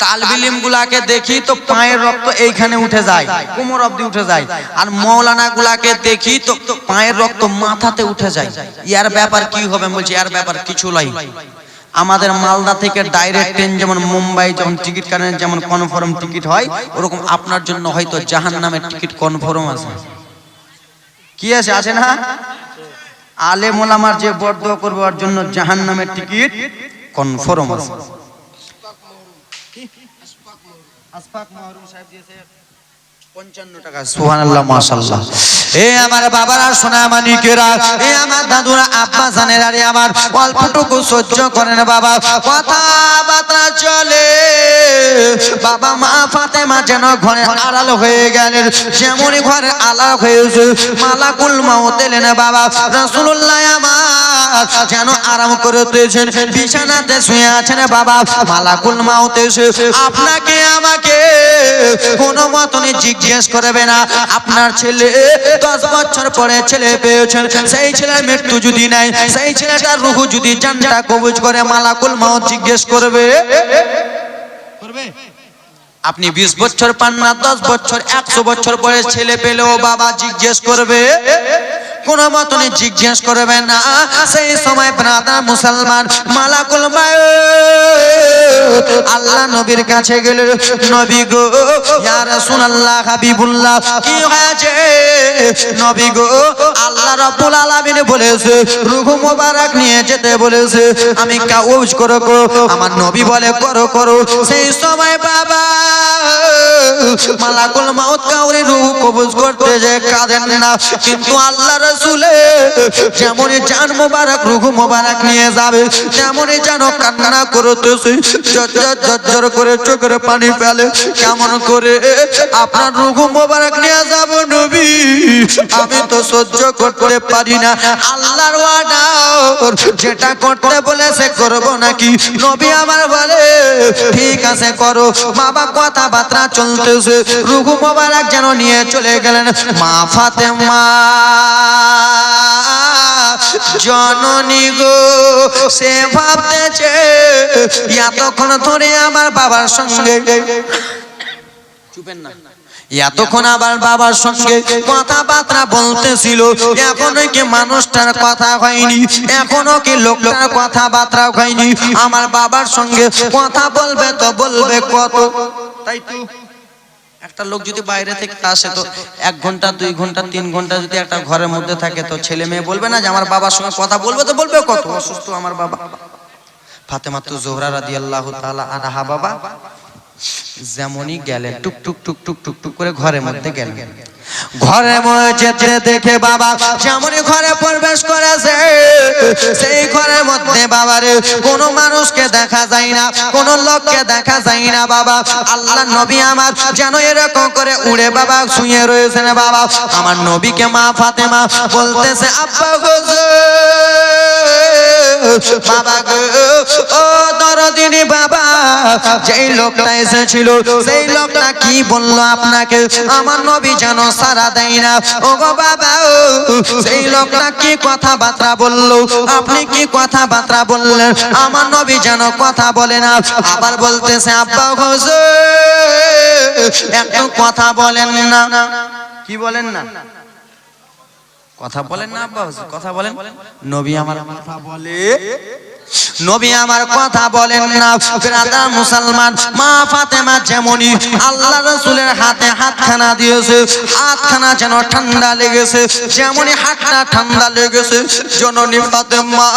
তালবে ইলমগুলাকে দেখি তো পায়ের রক্ত এইখানে উঠে যায় কোমর অবধি উঠে যায় আর মাওলানা গুলাকে দেখি তো পায়ের রক্ত মাথাতে উঠে যায় ইয়ার ব্যাপার কি হবে বলছি ইয়ার ব্যাপার কিছু নাই আমাদের মালদা থেকে ডাইরেক্ট ট্রেন যেমন মুম্বাই যখন টিকিট কাটেন যেমন কনফার্ম টিকিট হয় ওরকম আপনার জন্য হয়তো জাহান্নামের টিকিট কনফার্ম আছে কি আছে আছে না আলেম ওলামার যে বরদোয়া করবে ওর জন্য জাহান্নামের টিকিট কনফার্ম আছে আসফাক মাহরুম সাহেব দিয়েছে 55 টাকা সুবহানাল্লাহ মাশাআল্লাহ এ আমার বাবারা সোনা মানিকেরা এ আমার দাদুরা আব্বা জানেরা রে আমার অল্পটুকু সহ্য করেন বাবা কথা বার্তা চলে বাবা মা ফাতেমা যেন ঘরে আড়াল হয়ে গেলেন যেমনই ঘরে আড়াল হয়েছে মালাকুল মাউত এলেন বাবা রাসূলুল্লাহ আমার যেন আরাম করতেছেন বিছানাতে শুয়ে আছেন বাবা মালাকুল মাউত এসে আপনাকে আমাকে কোনো মতনই জিজ্ঞেস করবে না আপনার ছেলে 10 বছর পরে ছেলে পেয়েছেন সেই ছেলের মৃত্যু যদি নাই সেই ছেলেটার রূহ যদি জান্নাত কবুজ করে মালাকুল মাউত জিজ্ঞেস করবে আপনি 20 বছর পান না 10 বছর 100 বছর পরে ছেলে পেলেও বাবা জিজ্ঞেস করবে কোনো মতনই জিজ্ঞেস করবে না সেই সময় ব্রাদার মুসলমান মালাকুল মাউত আল্লাহ নবীর কাছে গেলেন নবী গো ইয়া রাসূলুল্লাহ হাবিবুল্লাহ কি হয়েছে নবী গো আল্লাহ রাব্বুল আলামিন বলেছে রূহ মোবারক নিয়ে যেতে বলেছে আমি কাউজ করো আমার নবী বলে করো করো সেই সময় বাবা মালাকুল মাউত কাউরে রূহ কবজ করতে যে কাঁদেন না কিন্তু আল্লাহ রাসূল যেমনই জান মোবারক রূহ মোবারক নিয়ে যাবে তেমনই যেন কান্না করতেছে জর্জর করে চোখের পানি ফেলে কেমন করে আপনার রূহ মোবারক নিয়ে যাব নবী আমি তো সহ্য করতে পারি না আল্লাহর ওয়াদা যেটা করতে বলেছে করব নাকি নবী আমার বলে ঠিক আছে করো বাবা কথাবার্তা চলতেছে রূহ মোবারক যেন নিয়ে চলে গেলেন মা ফাতেমা জননী গো সে ভাবতেছে এতক্ষণ ধরে আমার বাবার সঙ্গে চুপেন না এতক্ষণ আবার বাবার সঙ্গে কথাবার্তা বলতেছিল এখনো কি মানুষটার কথা হয়নি এখনো কি লোকটার কথাবার্তা হয়নি আমার বাবার সঙ্গে কথা বলবে তো বলবে কত তাই তো একটা লোক যদি বাইরে থেকে আসে তো 1 ঘন্টা 2 ঘন্টা 3 ঘন্টা যদি একটা ঘরের মধ্যে থাকে তো ছেলে মেয়ে বলবে না যে আমার বাবার সঙ্গে কথা বলবে তো বলবে কত অসুস্থ আমার বাবা ফাতেমা তো জোহরা রাদিয়াল্লাহু তাআলা আনহা বাবা যেমনই গেলেন টুক টুক টুক টুক টুক টুক করে ঘরের মধ্যে গেলেন ঘরের মধ্যে দেখে বাবা যেমনই ঘরে প্রবেশ করেছে সেই ঘরের মধ্যে বাবারে কোনো মানুষকে দেখা যায় না কোনো লোককে দেখা যায় না বাবা আল্লাহর নবী আমার যেন এরকম করে উড়ে বাবা শুয়ে রয়েছেন বাবা আমার নবীকে মা ফাতেমা বলতেছে আব্বা বাবা গো ও দরদিনী বাবা যেই লোকটা এসেছিল সেই লোকটা কি বললো আপনাকে আমার নবী যেন সারা দেয় না ও গো বাবা সেই লোকটা কি কথাবার্তা বললো আপনি কি কথাবার্তা বললেন আমার নবী যেন কথা বলে না আবার বলতেছে আব্বা হুজুর একটু কথা বলেন না কি বলেন না কথা বলেন না আব্বা হুজুর কথা বলেন নবী আমার কথা বলে নবী আমার কথা বলেন না ব্রাদার মুসলমান মা ফাতেমা যেমনই আল্লাহ রাসূলের হাতে হাতখানা দিয়েছে হাতখানা যেন ঠান্ডা লেগেছে যেমনই হাতটা ঠান্ডা লেগেছে জননী ফাতেমা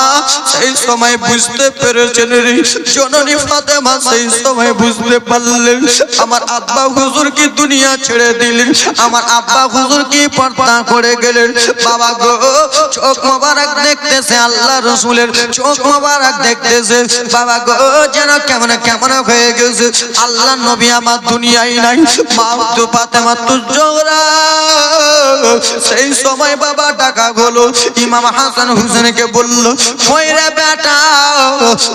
সেই সময় বুঝতে পেরেছেন রে জননী ফাতেমা সেই সময় বুঝতে পারলেন আমার আব্বা হুজুর কি দুনিয়া ছেড়ে দিলেন আমার আব্বা হুজুর কি পর্দা করে গেলেন বাবা গো চোখ মোবারক দেখতেছে আল্লাহ রাসূলের চোখ মোবারক দেখতেছে বাবা গো যেন কেমন কেমন হয়ে গেছে আল্লাহ নবী আমার দুনিয়ায় নাই মা ফাতেমা তো জোহরা সেই সময় বাবা ডাকা হলো ইমাম হাসান হুসেনকে বলল কই রে বেটা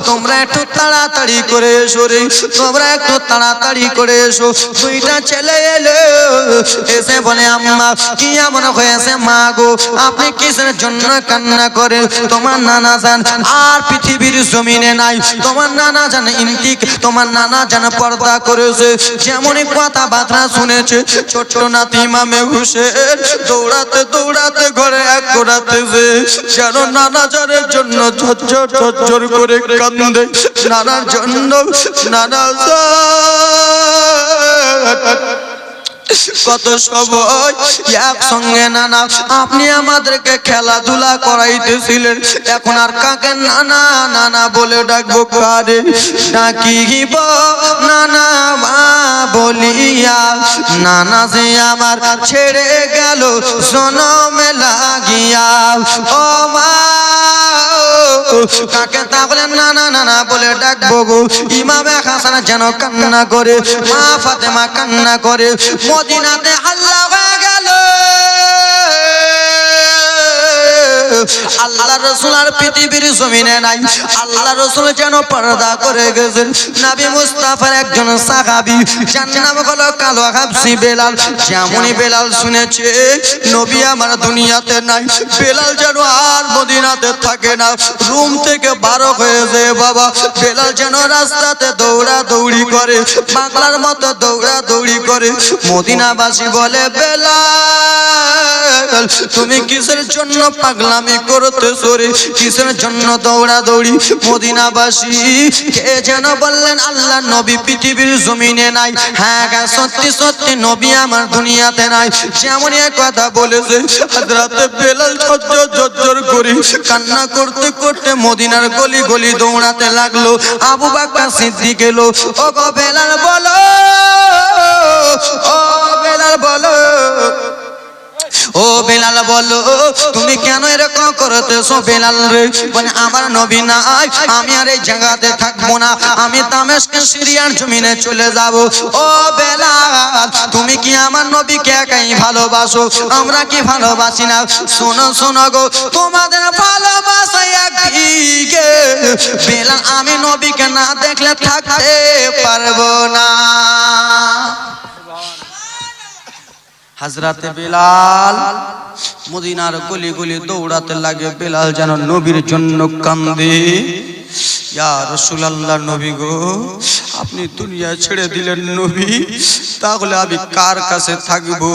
তোমরা একটু তাড়াতাড়ি করে এসো রে তোমরা একটু তাড়াতাড়ি করে এসো দুইটা ছেলে এলো এসে বলে আম্মা কি এমন হয়েছে মা গো আপনি কিসের জন্য কান্না করে তোমার নানা জান আর পৃথিবীর জমিনে নাই তোমার নানা জান ইন্তিক তোমার নানা জান পর্দা করেছে যেমনই কথাবার্তা শুনেছে ছোট নাতি ইমামে হুসেন দৌড়াতে দৌড়াতে ঘরে এক করাতেছে যেন নানা জানের জন্য ঝরঝর ঝরঝর করে কান্দে নানার জন্য নানা কত সবাই একসঙ্গে নানা আপনি আমাদেরকে খেলাধুলা করাইতেছিলেন এখন আর কাকে নানা নানা বলে ডাকবো কারে ডাকিব নানা মা বলিয়া নানা যে আমার ছেড়ে গেল জনমে লাগিয়া ও মা কাকে তাহলে নানা নানা বলে ডাকবো গো ইমামে হাসান যেন কান্না করে মা ফাতেমা কান্না করে মদিনাতে হাল্লা হয়ে গেল আল্লাহ রাসূল আর পৃথিবীর জমিনে নাই আল্লাহ রাসূল যেন পর্দা করে গেছেন নবী মুস্তাফার একজন সাহাবী যার নাম হলো কালো হাবশী বেলাল যেমনই বেলাল শুনেছে নবী আমার দুনিয়াতে নাই বেলাল যেন আর মদিনাতে থাকে না রুম থেকে বারো হয়ে যায় বাবা বেলাল যেন রাস্তাতে দৌড়া দৌড়ি করে পাগলার মতো দৌড়া দৌড়ি করে মদিনাবাসী বলে বেলাল তুমি কিসের জন্য পাগলামি করতেছো রে কিসের জন্য দৌড়া দৌড়ি মদিনাবাসী কে যেন বললেন আল্লাহ নবী পৃথিবীর জমিনে নাই হ্যাঁ সত্যি সত্যি নবী আমার দুনিয়াতে নাই যেমন এক কথা বলেছে হযরতে বেলাল ঝরঝর ঝরঝর করে কান্না করতে করতে মদিনার গলি গলি দৌড়াতে লাগলো আবু বকর সিদ্দিক এলো ও গো বেলাল বলো ও বেলাল বলো ও বেলাল বলো তুমি কেন এরকম করতেছো বেলাল রে বলে আমার নবী নাই আমি আর এই জায়গাতে থাকবো না আমি দামেস্ক সিরিয়ার জমিনে চলে যাব ও বেলাল তুমি কি আমার নবীকে একাই ভালোবাসো আমরা কি ভালোবাসি না শোনো শোনো গো তোমাদের ভালোবাসা একদিকে বেলাল আমি নবীকে না দেখলে থাকতে পারবো না হযরতে বেলাল মদিনার গলি গলি দৌড়াতে লাগে। বেলাল যেন নবীর জন্য কান্দে। ইয়া রাসূলুল্লাহ, নবী গো, আপনি দুনিয়া ছেড়ে দিলেন নবী, তাহলে আমি কার কাছে থাকবো,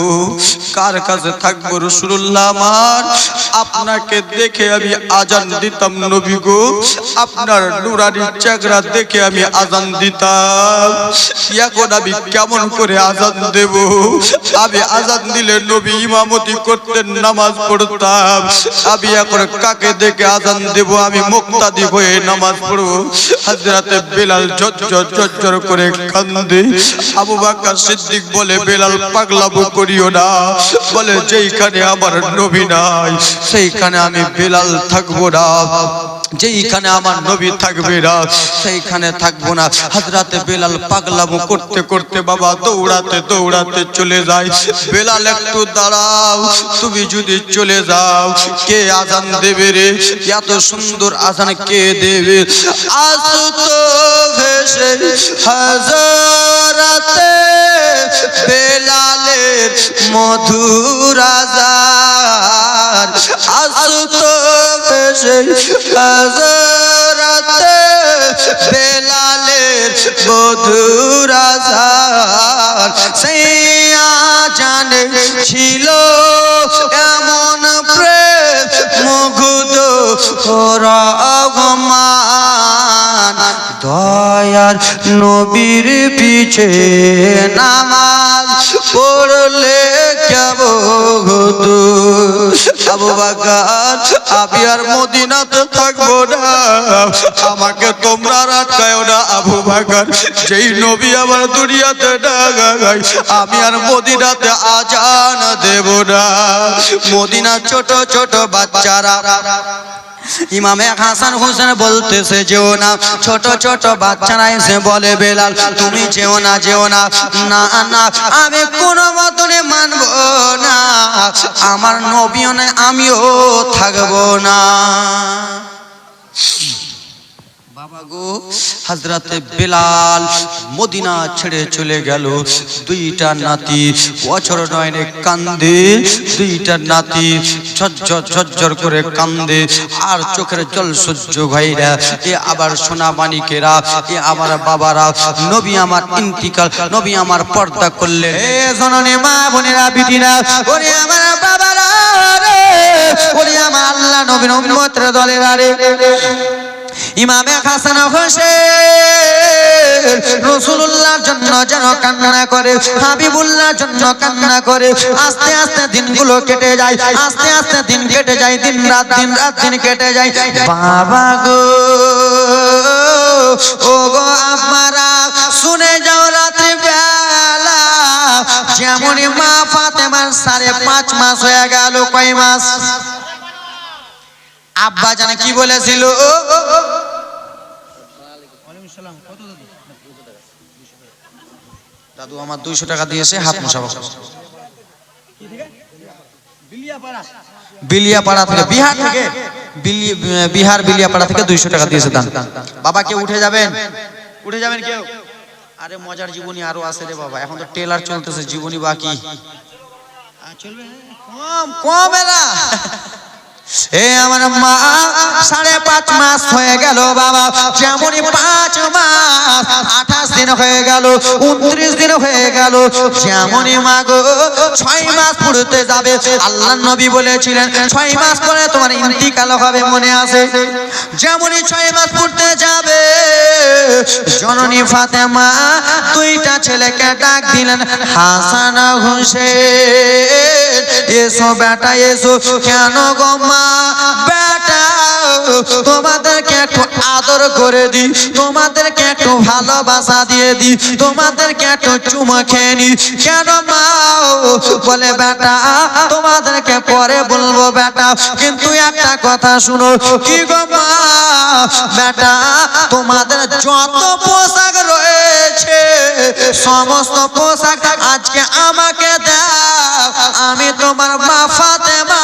কার কাছে থাকবো? রাসূলুল্লাহ আমার, আপনাকে দেখে আমি আজান দিতাম নবী গো, আপনার নুরানি চেহারা দেখে আমি আজান দিতাম। এখন আমি কেমন করে আজান দেব? আমি আজান দিলে নবী ইমামতি করতেন, নামাজ পড়তাম। আমি এখন কাকে দেখে আজান দেব? আমি মুক্তাদি হয়ে নামাজ পড়ব। হযরতে বেলাল ঝরঝর করে কান্দে। আবু বকর সিদ্দিক বলে, বেলাল পাগলামো করিও না, বলে যেইখানে আমার নবী নাই সেইখানে আমি বেলাল থাকবো না, যেইখানে আমার নবী থাকবে না সেইখানে থাকবো না। হযরতে বেলাল পাগলামো করতে করতে বাবা দৌড়াতে দৌড়াতে চলে যায়। বেলাল একটু দাঁড়াও, তুমি যদি চলে যাও কে আজান দেবে রে? এত সুন্দর আজান কে দেবে? আসতো ভেসে হযরতে বেলালের মধুর আজান, আসতো ভেসে হযরতে বেলালের মধুর আজান। সেই আজানে ছিল এমন প্রেম মুগ্ধ রহমান, দয়ার নবীর পিছে নামাজ পড়লে কেবল। আবু বকর, আমি আর মদিনাতে থাকবো না, আমাকে তোমরা আটকায়ও না। আবু বকর, যেই নবী আমার দুনিয়াতে ডাকায়, আমি আর মদিনাতে আজান দেব না। মদিনা ছোট ছোট বাচ্চারা ইমামে হাসান হোসেন বলতেছে যেও না, ছোট ছোট বাচ্চারা এসে বলে বেলাল তুমি যেও না, যেও না। না না, আমি কোনো মতনে মানবো না, আমার নবীও নাই, আমিও থাকবো না। বাবা গো, হযরতে বেলাল মদিনা ছেড়ে চলে গেল। দুইটা নাতি বছর নয়নে কান্দে, দুইটা নাতি ঝরঝর ঝরঝর করে কান্দে, আর চোখের জল সহ্য হয় না। এ আবার সোনা মানিকেরা, এ আমার বাবারা, নবী আমার ইন্তিকাল, নবী আমার পর্দা করলেন। এ জননী মা বোনেরা বিটিরা, ওরে আমার বাবারা রে, ওরে আমার আল্লাহ নবীর উম্মতের দলেরা রে, ইমামে হাসান হোসেন রাসূলুল্লাহর জন্য যেন কান্না করে, হাবিবুল্লাহর জন্য কান্না করে। আস্তে আস্তে দিনগুলো কেটে যায়, আস্তে আস্তে দিন কেটে যায়, দিন রাত দিন কেটে যায়। বাবা গো, ও গো আপনারা শুনে যাও, রাত্রি বেলা যেমনই মা ফাতেমার 5.5 মাস হয়ে গেল। কয় মাস? আব্বা জানে কি বলেছিল? দাদু আমার 200 টাকা দিয়েছে, হাত মোছাবো। বিলিয়াপাড়া থেকে, বিহার থেকে, বিহার বিলিয়াপাড়া থেকে 200 টাকা দিয়েছে দান। বাবা কেউ উঠে যাবেন? উঠে যাবেন কেউ? আরে মজার জীবনী আরো আছে রে বাবা, এখন তো ট্রেলার চলতেছে, জীবনী বাকি চলবে। কম কম এলা। এ আমার মা 5.5 মাস হয়ে গেল বাবা, যেমনই 5 মাস 28 দিন হয়ে গেল, 29 দিন হয়ে গেল, যেমনই মা গো 6 মাস পুরোতে যাবে। আল্লাহর নবী বলেছিলেন 6 মাস পরে তোমার ইন্তিকাল হবে, মনে আছে? যেমনই 6 মাস পুরোতে যাবে, জননী ফাতেমা দুইটা ছেলেকে ডাক দিলেন, হাসান হোসেন এসো বেটা এসো। কেন গো মা? বেটা তোমাদেরকে একটু আদর করে দি, তোমাদেরকে একটু ভালোবাসা দিয়ে দি, তোমাদেরকে একটু চুমা খেয়ে নি। কেন মা? বলে বেটা তোমাদেরকে পরে বলবো বেটা, কিন্তু একটা কথা শুনো। কি গো মা? বেটা তোমাদের যত পোশাক রয়েছে সমস্ত পোশাক আজকে আমাকে দাও, আমি তোমার মা ফাতেমা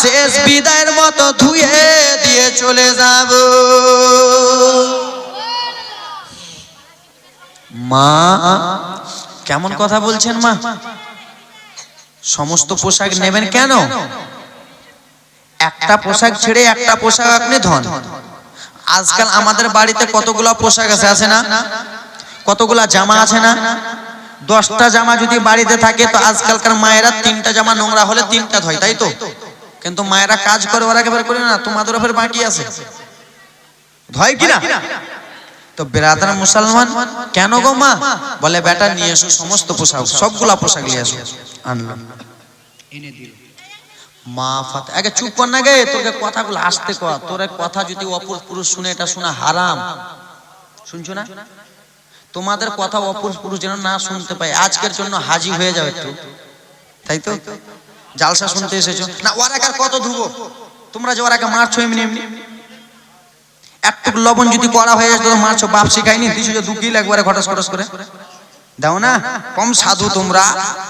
শেষ বিদায়ের মতো ধুয়ে দিয়ে চলে যাব। মা কেমন কথা বলছেন মা? সমস্ত পোশাক নেবেন কেন? একটা পোশাক ছেড়ে একটা পোশাক আপনি ধন। আজকাল আমাদের বাড়িতে কতগুলা পোশাক আছে না? কতগুলা জামা আছে না? 10টা জামা যদি বাড়িতে থাকে তো আজকালকার মায়েরা 3টা জামা নোংরা হলে 3টা ধয়, তাই তো? কিন্তু মায়েরা কাজ করে ওরা একেবারে করে না, তোমাদের ওপর বাকি আছে, ধয় কিনা? তো বেরাদার মুসলমান, কেন গো মা? বলে বেটা নিয়ে এসো সমস্ত পোশাক, সবগুলা পোশাক নিয়ে এসো। আনলাম, এনে দিল। মা ফাতে আগে চুপ কর না গে, তোকে কথাগুলো আসতে কর। তোর কথা যদি অপর পুরুষ শুনে এটা শোনা হারাম, শুনছো না? তোমাদের কথা অপর পুরুষ যেন না শুনতে পায়, আজকের জন্য হাজি হয়ে যাও একটু, তাই তো? জালসা শুনতে এসেছো না? ওরাকে কত ধুবো? তোমরা যে ওরাকে মারছো এমনি এমনি, একটু লবণ যদি করা হয়ে যায় তো মারছো, বাপ শিখায়নি? দিছো যে 2 কিল একবারে ঘটাস ঘটাস করে দাও না? কম সাধু তোমরা,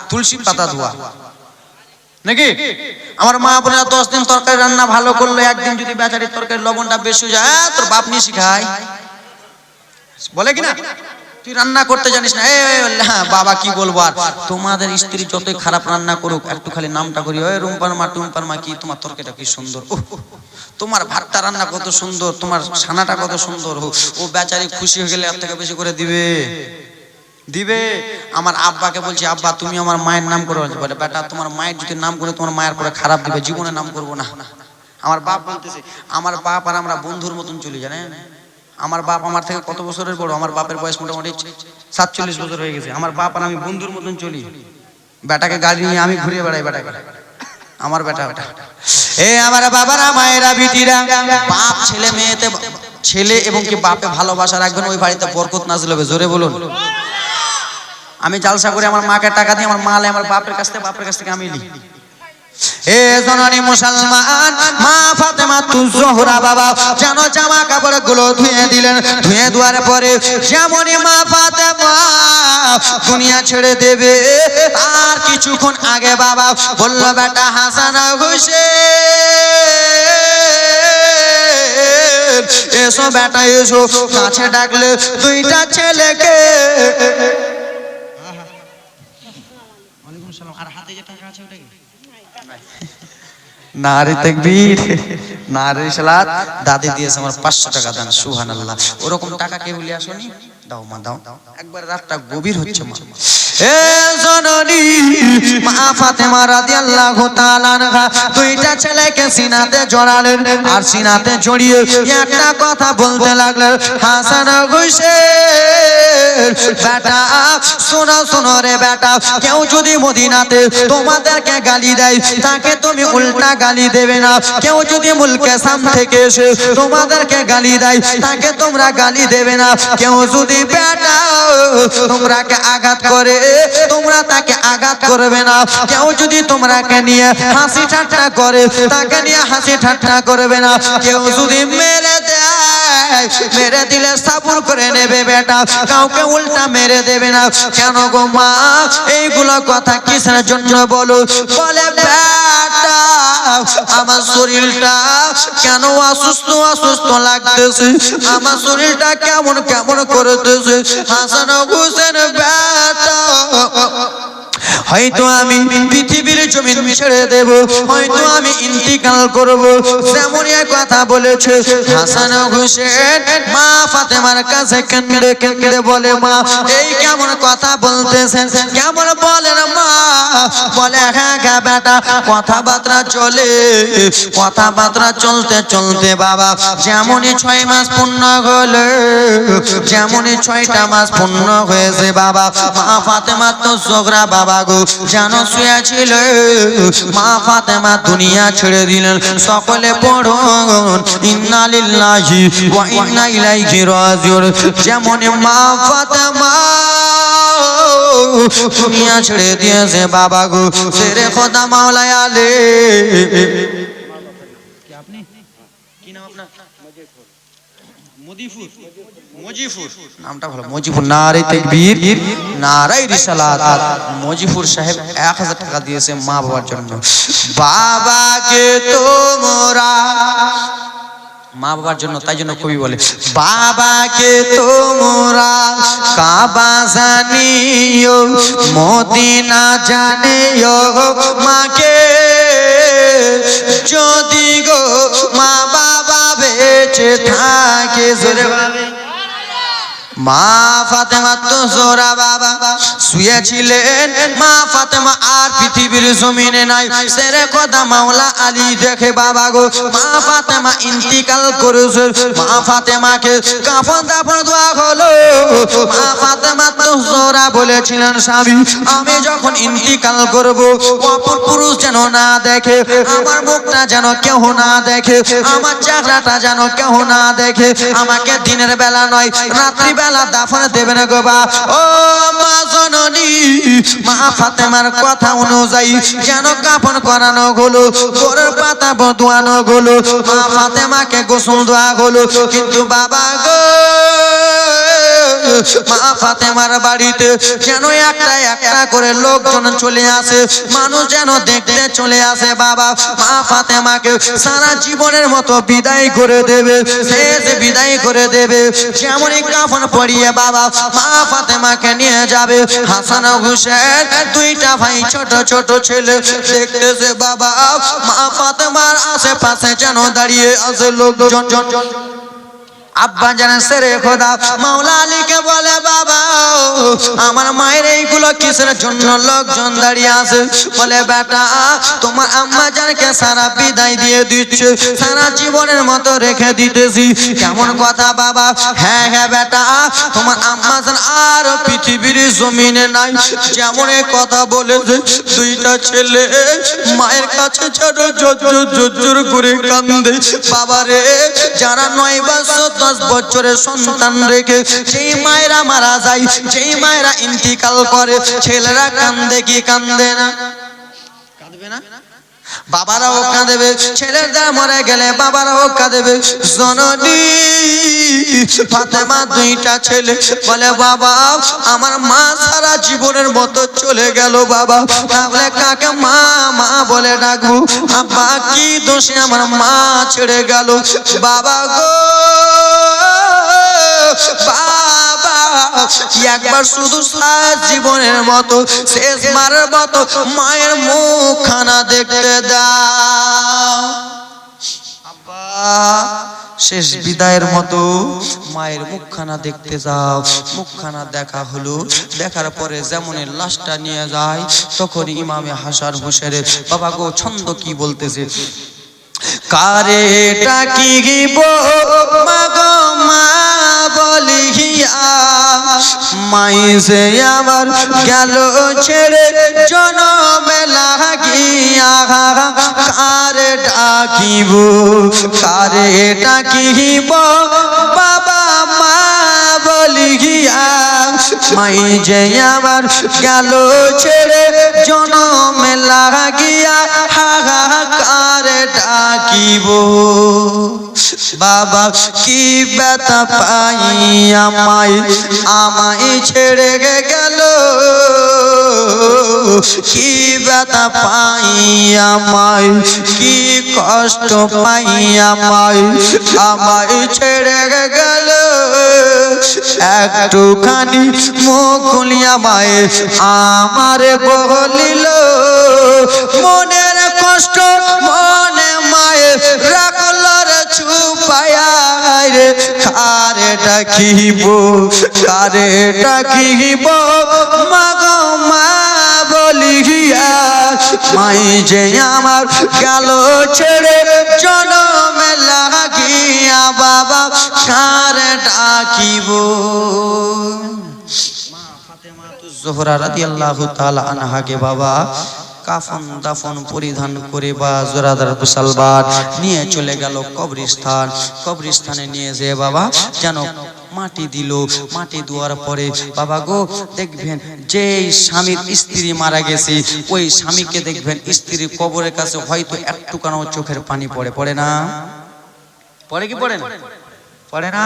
তুলসী পাতা ধোয়া নাকি? আমার মা বোনেরা 10 দিন তরকারি রান্না ভালো করলো, একদিন যদি বেচারির তরকারি লবণটা বেশি হয়ে যায়, তোর বাপ নিয়ে শিখায়, বলে কিনা? তুই রান্না করতে জানিস না। বাবা কি বলবো আর, তোমাদের স্ত্রী যতই খারাপ রান্না করুক একটু খালি নামটা করি, ওই রুম্পার মা টুম্পার মা, কি তোমার তরকারিটা কি সুন্দর, তোমার ভাতটা রান্না কত সুন্দর, তোমার ছানাটা কত সুন্দর, ও বেচারি খুশি হয়ে গেলে এর থেকে বেশি করে দিবে দিবে। আমার আব্বাকে বলছি, আব্বা তুমি আমার মায়ের নাম করে, বলে বেটা তোমার মায়ের যদি নাম করে তোমার মায়ের পরে খারাপ দিবে, জীবনে নাম করবো না। আমার বাপ বলতেছে, আমার বাপ আর আমরা বন্ধুর মতন চলি, জানেন? আমার বাপ আমার থেকে কত বছরের বড়, আমার বাপের বয়স মোটামুটি 47 বছর হয়ে গেছে। আমার বাপ আর আমি বন্ধুর মতন চলি। বেটাকে গাড়ি নিয়ে আমি ঘুরিয়ে বেড়াই, বেটাকে, আমার বেটা বেটা। এ আমার বাবারা, মায়েরা, বিটিরা, বাপ ছেলে মেয়েতে, ছেলে এবং কি বাপে ভালোবাসা রাখবেন, ওই বাড়িতে বরকত নাজিল হবে। জোরে বলুন। আমি জালসা করে আমার মাকে টাকা দিই, আমার মালে আমার বাপের কাছ থেকে আমি নিই। এ জননী মুসলমান, মা ফাতেমা তুজোহরা বাবা যেন জামা কাপড় গুলো ধুয়ে দিলেন। ধুয়ে দেওয়ার পরে যেমনই মা ফাতেমা দুনিয়া ছেড়ে দেবে, আর কিছুক্ষণ আগে বাবা বলল, বেটা হাসান হুসেন এসো বেটা এসো। কাছে ডাকলে 2টা ছেলেকে। আর হাতে যে টাকা আছে ওটা কি? নারে তাকবীর, নারে সালাত। দাদি দিয়েছে আমার 500 টাকা দান, সুবহানাল্লাহ। ওরকম টাকা কে বলি আসনি? দাও মা দাও। একবার রাতটা গভীর হচ্ছে মা। এ জননী মা ফাতেমা রাদিয়াল্লাহু তাআলা আনহা 2টা ছেলেকে সিনাতে জড়ালেন, আর সিনাতে জড়িয়ে একটা কথা বলতে লাগলেন, হাসান হুসেন বেটা শোনো শোনো রে বেটা, কেউ যদি মদিনাতে তোমাদেরকে গালি দেয় তাকে তুমি উল্টা গালি দেবে না। কেউ যদি মুলকে শাম থেকে এসে তোমাদেরকে গালি দেয় তাকে তোমরা গালি দেবে না। কেউ যদি বেটা তোমরাকে আঘাত করে তোমরা তাকে আঘাত করবে না। কেউ যদি তোমরাকে নিয়ে হাসি ঠাট্টা করে তাকে নিয়ে হাসি ঠাট্টা করবে না। কেউ যদি মেরে দেয়, মেরে দিলে সবর করে নেবে বেটা, কাউকে উল্টা মেরে দেবে না। কেন গো মা এইগুলো কথা কিসের জন্য বলো? বলে বেটা আমার শরীরটা কেন অসুস্থ অসুস্থ লাগতেছে, আমার শরীরটা কেমন কেমন করতেছে। হাসান হুসেন বেটা হয়তো আমি পৃথিবীর জমিন ছেড়ে দেব, হয়তো আমি ইন্তিকাল করব, যেমনই কথা বলেছে হাসান হুসেন মা ফাতেমার কাছে কেঁদে কেঁদে বলে, মা এই কেমন কথা বলতেছেন, কেমন বলেন মা? বলে হ্যাঁ হ্যাঁ বেটা, কথাবার্তা চলে, কথাবার্তা চলতে চলতে বাবা যেমনই 6 মাস পূর্ণ হলো, যেমনই 6টা মাস পূর্ণ হয়েছে বাবা, মা ফাতেমা তো জোগরা বাবা গো জানো শুয়েছিল। মা ফাতেমা দুনিয়া ছেড়ে দিলেন। সকলে পড়ুন ইন্না লিল্লাহি ওয়া ইন্না ইলাইহি রাজিউন। যেমন মা ফাতেমা দুনিয়া ছেড়ে দিয়েছে বাবা গো, শেরে খোদা মাওলায় আলে। কি আপনি কি নাম আপনার? মজিফুর, মজিফুর নামটা ভালো, মজিফুর। নারে তাকবীর, নারে রিসালাত। মজিফুর সাহেব 1000 টাকা দিয়েছে মা বাবার জন্য। বাবাকে তোমরা মা বাবার জন্য, তাই জন্য কবি বলে বাবাকে তোমরা কাবা জানিও মদিনা জানিও মাকে যদি গো মা বাবা বেঁচে থাকে জোরে ভাবে মা ফাতেমা তো জোরা বাবা শুয়েছিলেন মা ফাতেমা আর পৃথিবীর জমিনে নাই সেরে কথা মাওলা আলী দেখে বাবা গো মা ফাতেমা ইন্তিকাল করেছে মা ফাতেমাকে কাফন দাফন দেওয়া হলো মা ফাতেমা তো জোরা বলেছিলেন স্বামী আমি যখন ইন্তিকাল করব অপর পুরুষ যেন না দেখে আমার মুখটা যেন কেউ না দেখে আমার চেহারাটা যেন কেউ না দেখে আমাকে দিনের বেলা নয় রাত্রি বেলা দাফন দেবেন গো বা ও মা জননী মা ফাতেমার কথা অনুযায়ী যেন কাফন করানো হলো গোরের পাতা বদুয়ানো হলো মা ফাতেমাকে গোসল দেওয়া হলো কিন্তু বাবা গো মা ফাতেমার বাড়িতে যেন একটা একটা করে লোকজন চলে আসে মানুষ যেন দেখতে চলে আসে বাবা মা ফাতেমাকে সারা জীবনের মতো বিদায় করে দেবে শেষ বিদায় করে দেবে যেমনই কাফন পরিয়ে বাবা মা ফাতেমাকে নিয়ে যাবে হাসান হুসেন দুইটা ভাই ছোট ছোট ছেলে দেখতেছে বাবা মা ফাতেমার আশেপাশে যেন দাঁড়িয়ে আছে লোকজন আব্বা জানেন সেরে খোদা মাওলা আলীকে বলে বাবা আমার মায়ের এইগুলো কিসের জন্য লোকজন দাঁড়িয়ে আছে বলে বেটা তোমার আম্মা জানকে সারা বিদায় দিয়ে দিচ্ছে সারা জীবনের মতো রেখে দিতেছি কেমন কথা বাবা হ্যাঁ হ্যাঁ বেটা তোমার আম্মা জান আর পৃথিবীর জমিনে নাই যেমন কথা বলেছে দুইটা ছেলে মায়ের কাছে ছোট জোর করে কান্দে বাবা রে যারা 9 বছর 10 বছরের সন্তান রেখে যেই মায়েরা মারা যায় যেই মায়েরা ইন্তিকাল করে ছেলেরা কান্দে কি কান্দে না কাঁদবে না বাবারাও কাঁদবে ছেলেরা মরে গেলে বাবারাও কাঁদবে জননী ফাতেমা দুইটা ছেলে বলে বাবা আমার মা সারা জীবনের মতো চলে গেল বাবা তাহলে কাকে মা মা বলে ডাকবো আব্বা কি দোষে আমার মা ছেড়ে গেল বাবা গো বাবা একবার শুধু জীবনের মতো শেষ মারের মতো মায়ের মুখখানা দেখতে দাও আব্বা শেষ বিদায়ের মতো মায়ের মুখখানা দেখতে যাও মুখখানা দেখা হলো দেখার পরে যেমন লাশটা নিয়ে যায় তখন ইমামে হাসান হুসেনের বাবা গো ছন্দ কি বলতেছে কারে ডাকিব মাগো মা বলিয়া মাই যে আমার গেল ছেড়ে জনমে লাগিয়া কারে ডাকিব বাবা মা বলিয়া মাই যে আমার গেল ছেড়ে জনমে লাগিয়া কারে ডাকিব বাবা কি ব্যথা পাই আমায় ছেড়ে গেল কি ব্যথা পাই আমায় কি কষ্ট পাই আমায় ছেড়ে গেল একটুখানি মুখ খুলিয়া মায়ে আমার বলিল মনের কষ্ট মনে মায়ে রাখল রে চুপায়া রে কারে ডাকিব মাগো মা বলিয়া মাই যে আমার গেল ছেড়ে জনমে লাগিয়া বাবা কারে ডাকিব মা ফাতেমা জোহরা রাদিয়াল্লাহু তাআলা আনহাকে বাবা কাফন দাফন পরিধান করে বা জোরাদার সালবার নিয়ে চলে গেল কবরস্থানে নিয়ে যেয়ে বাবা যেন মাটি দিল মাটি দেওয়ার পরে বাবা গো দেখবেন যে স্বামীর স্ত্রী মারা গেছে ওই স্বামীকে দেখবেন স্ত্রীর কবরের কাছে হয়তো একটুখানি চোখের পানি পড়ে না পড়ে কি পড়ে না পড়ে না?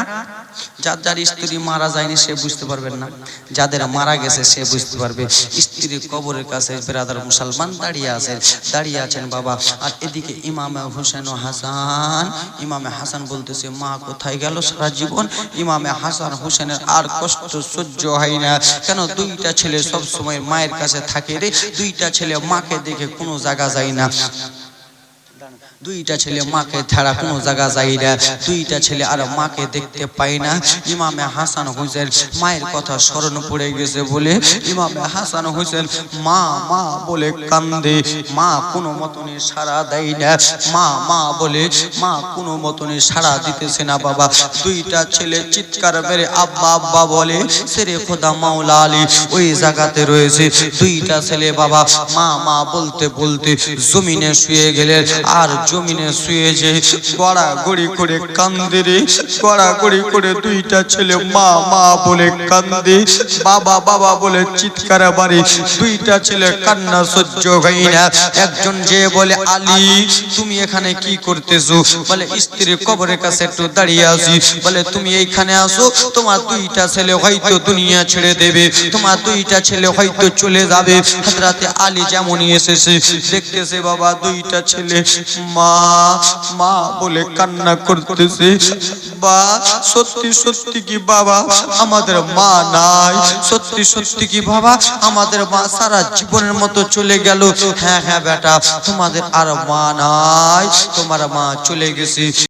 যার যার স্ত্রী মারা যায়নি সে বুঝতে পারবেন না, যাদের মারা গেছে সে বুঝতে পারবে। স্ত্রী কবরের কাছে ব্রাদার মুসলমান দাঁড়িয়ে আছেন বাবা। আর এদিকে ইমামে হোসেন ও হাসান, ইমামে হাসান বলতেছে মা কোথায় গেল সারা জীবন। ইমামে হাসান হোসেনের আর কষ্ট সহ্য হয় না, কেন দুইটা ছেলে সব সময় মায়ের কাছে থাকে রে, দুইটা ছেলে মাকে দেখে কোনো জায়গা যায় না, দুইটা ছেলে মাকে ছাড়া কোনো জায়গা যায় না, দুইটা ছেলে আর মাকে দেখতে পায় না। ইমামে হাসান হোসেন মায়ের কথা স্মরণ পড়ে গেছে বলে ইমামে হাসান হোসেন মা মা বলে কান্দে, মা কোনো মতনে সাড়া দেয় না, মা মা বলে মা কোনো মতনে সাড়া দিতেছে না বাবা। দুইটা ছেলে চিৎকার মেরে আব্বা আব্বা বলে, সেরে খোদা মাওলা আলী ওই জায়গাতে রয়েছে। দুইটা ছেলে বাবা মা মা বলতে বলতে জমিনে শুয়ে গেলেন, আর জমিনে শুয়ে যে গড়াগড়ি করে কান্দে রে, গড়াগড়ি করে দুইটা ছেলে মা মা বলে কান্দে, বাবা বাবা বলে চিৎকার মারে। দুইটা ছেলে কান্না সহ্য হয় না। একজন যে বলে আলী তুমি এখানে কি করতেছো? বলে স্ত্রীর কবরের কাছে একটু দাঁড়িয়ে আছি। বলে তুমি এইখানে আসো, তোমার দুইটা ছেলে হয়তো দুনিয়া ছেড়ে দেবে, তোমার দুইটা ছেলে হয়তো চলে যাবে। হযরতে আলী যেমনই এসেছে দেখতেছে বাবা দুইটা ছেলে মা মা বলে কান্না করতেছে। বা সত্যি সত্যি কি বাবা আমাদের মা নাই? সত্যি সত্যি কি বাবা আমাদের মা সারা জীবনের মতো চলে গেল? হ্যাঁ হ্যাঁ বেটা, তোমাদের আর মা নাই, তোমার মা চলে গেছে।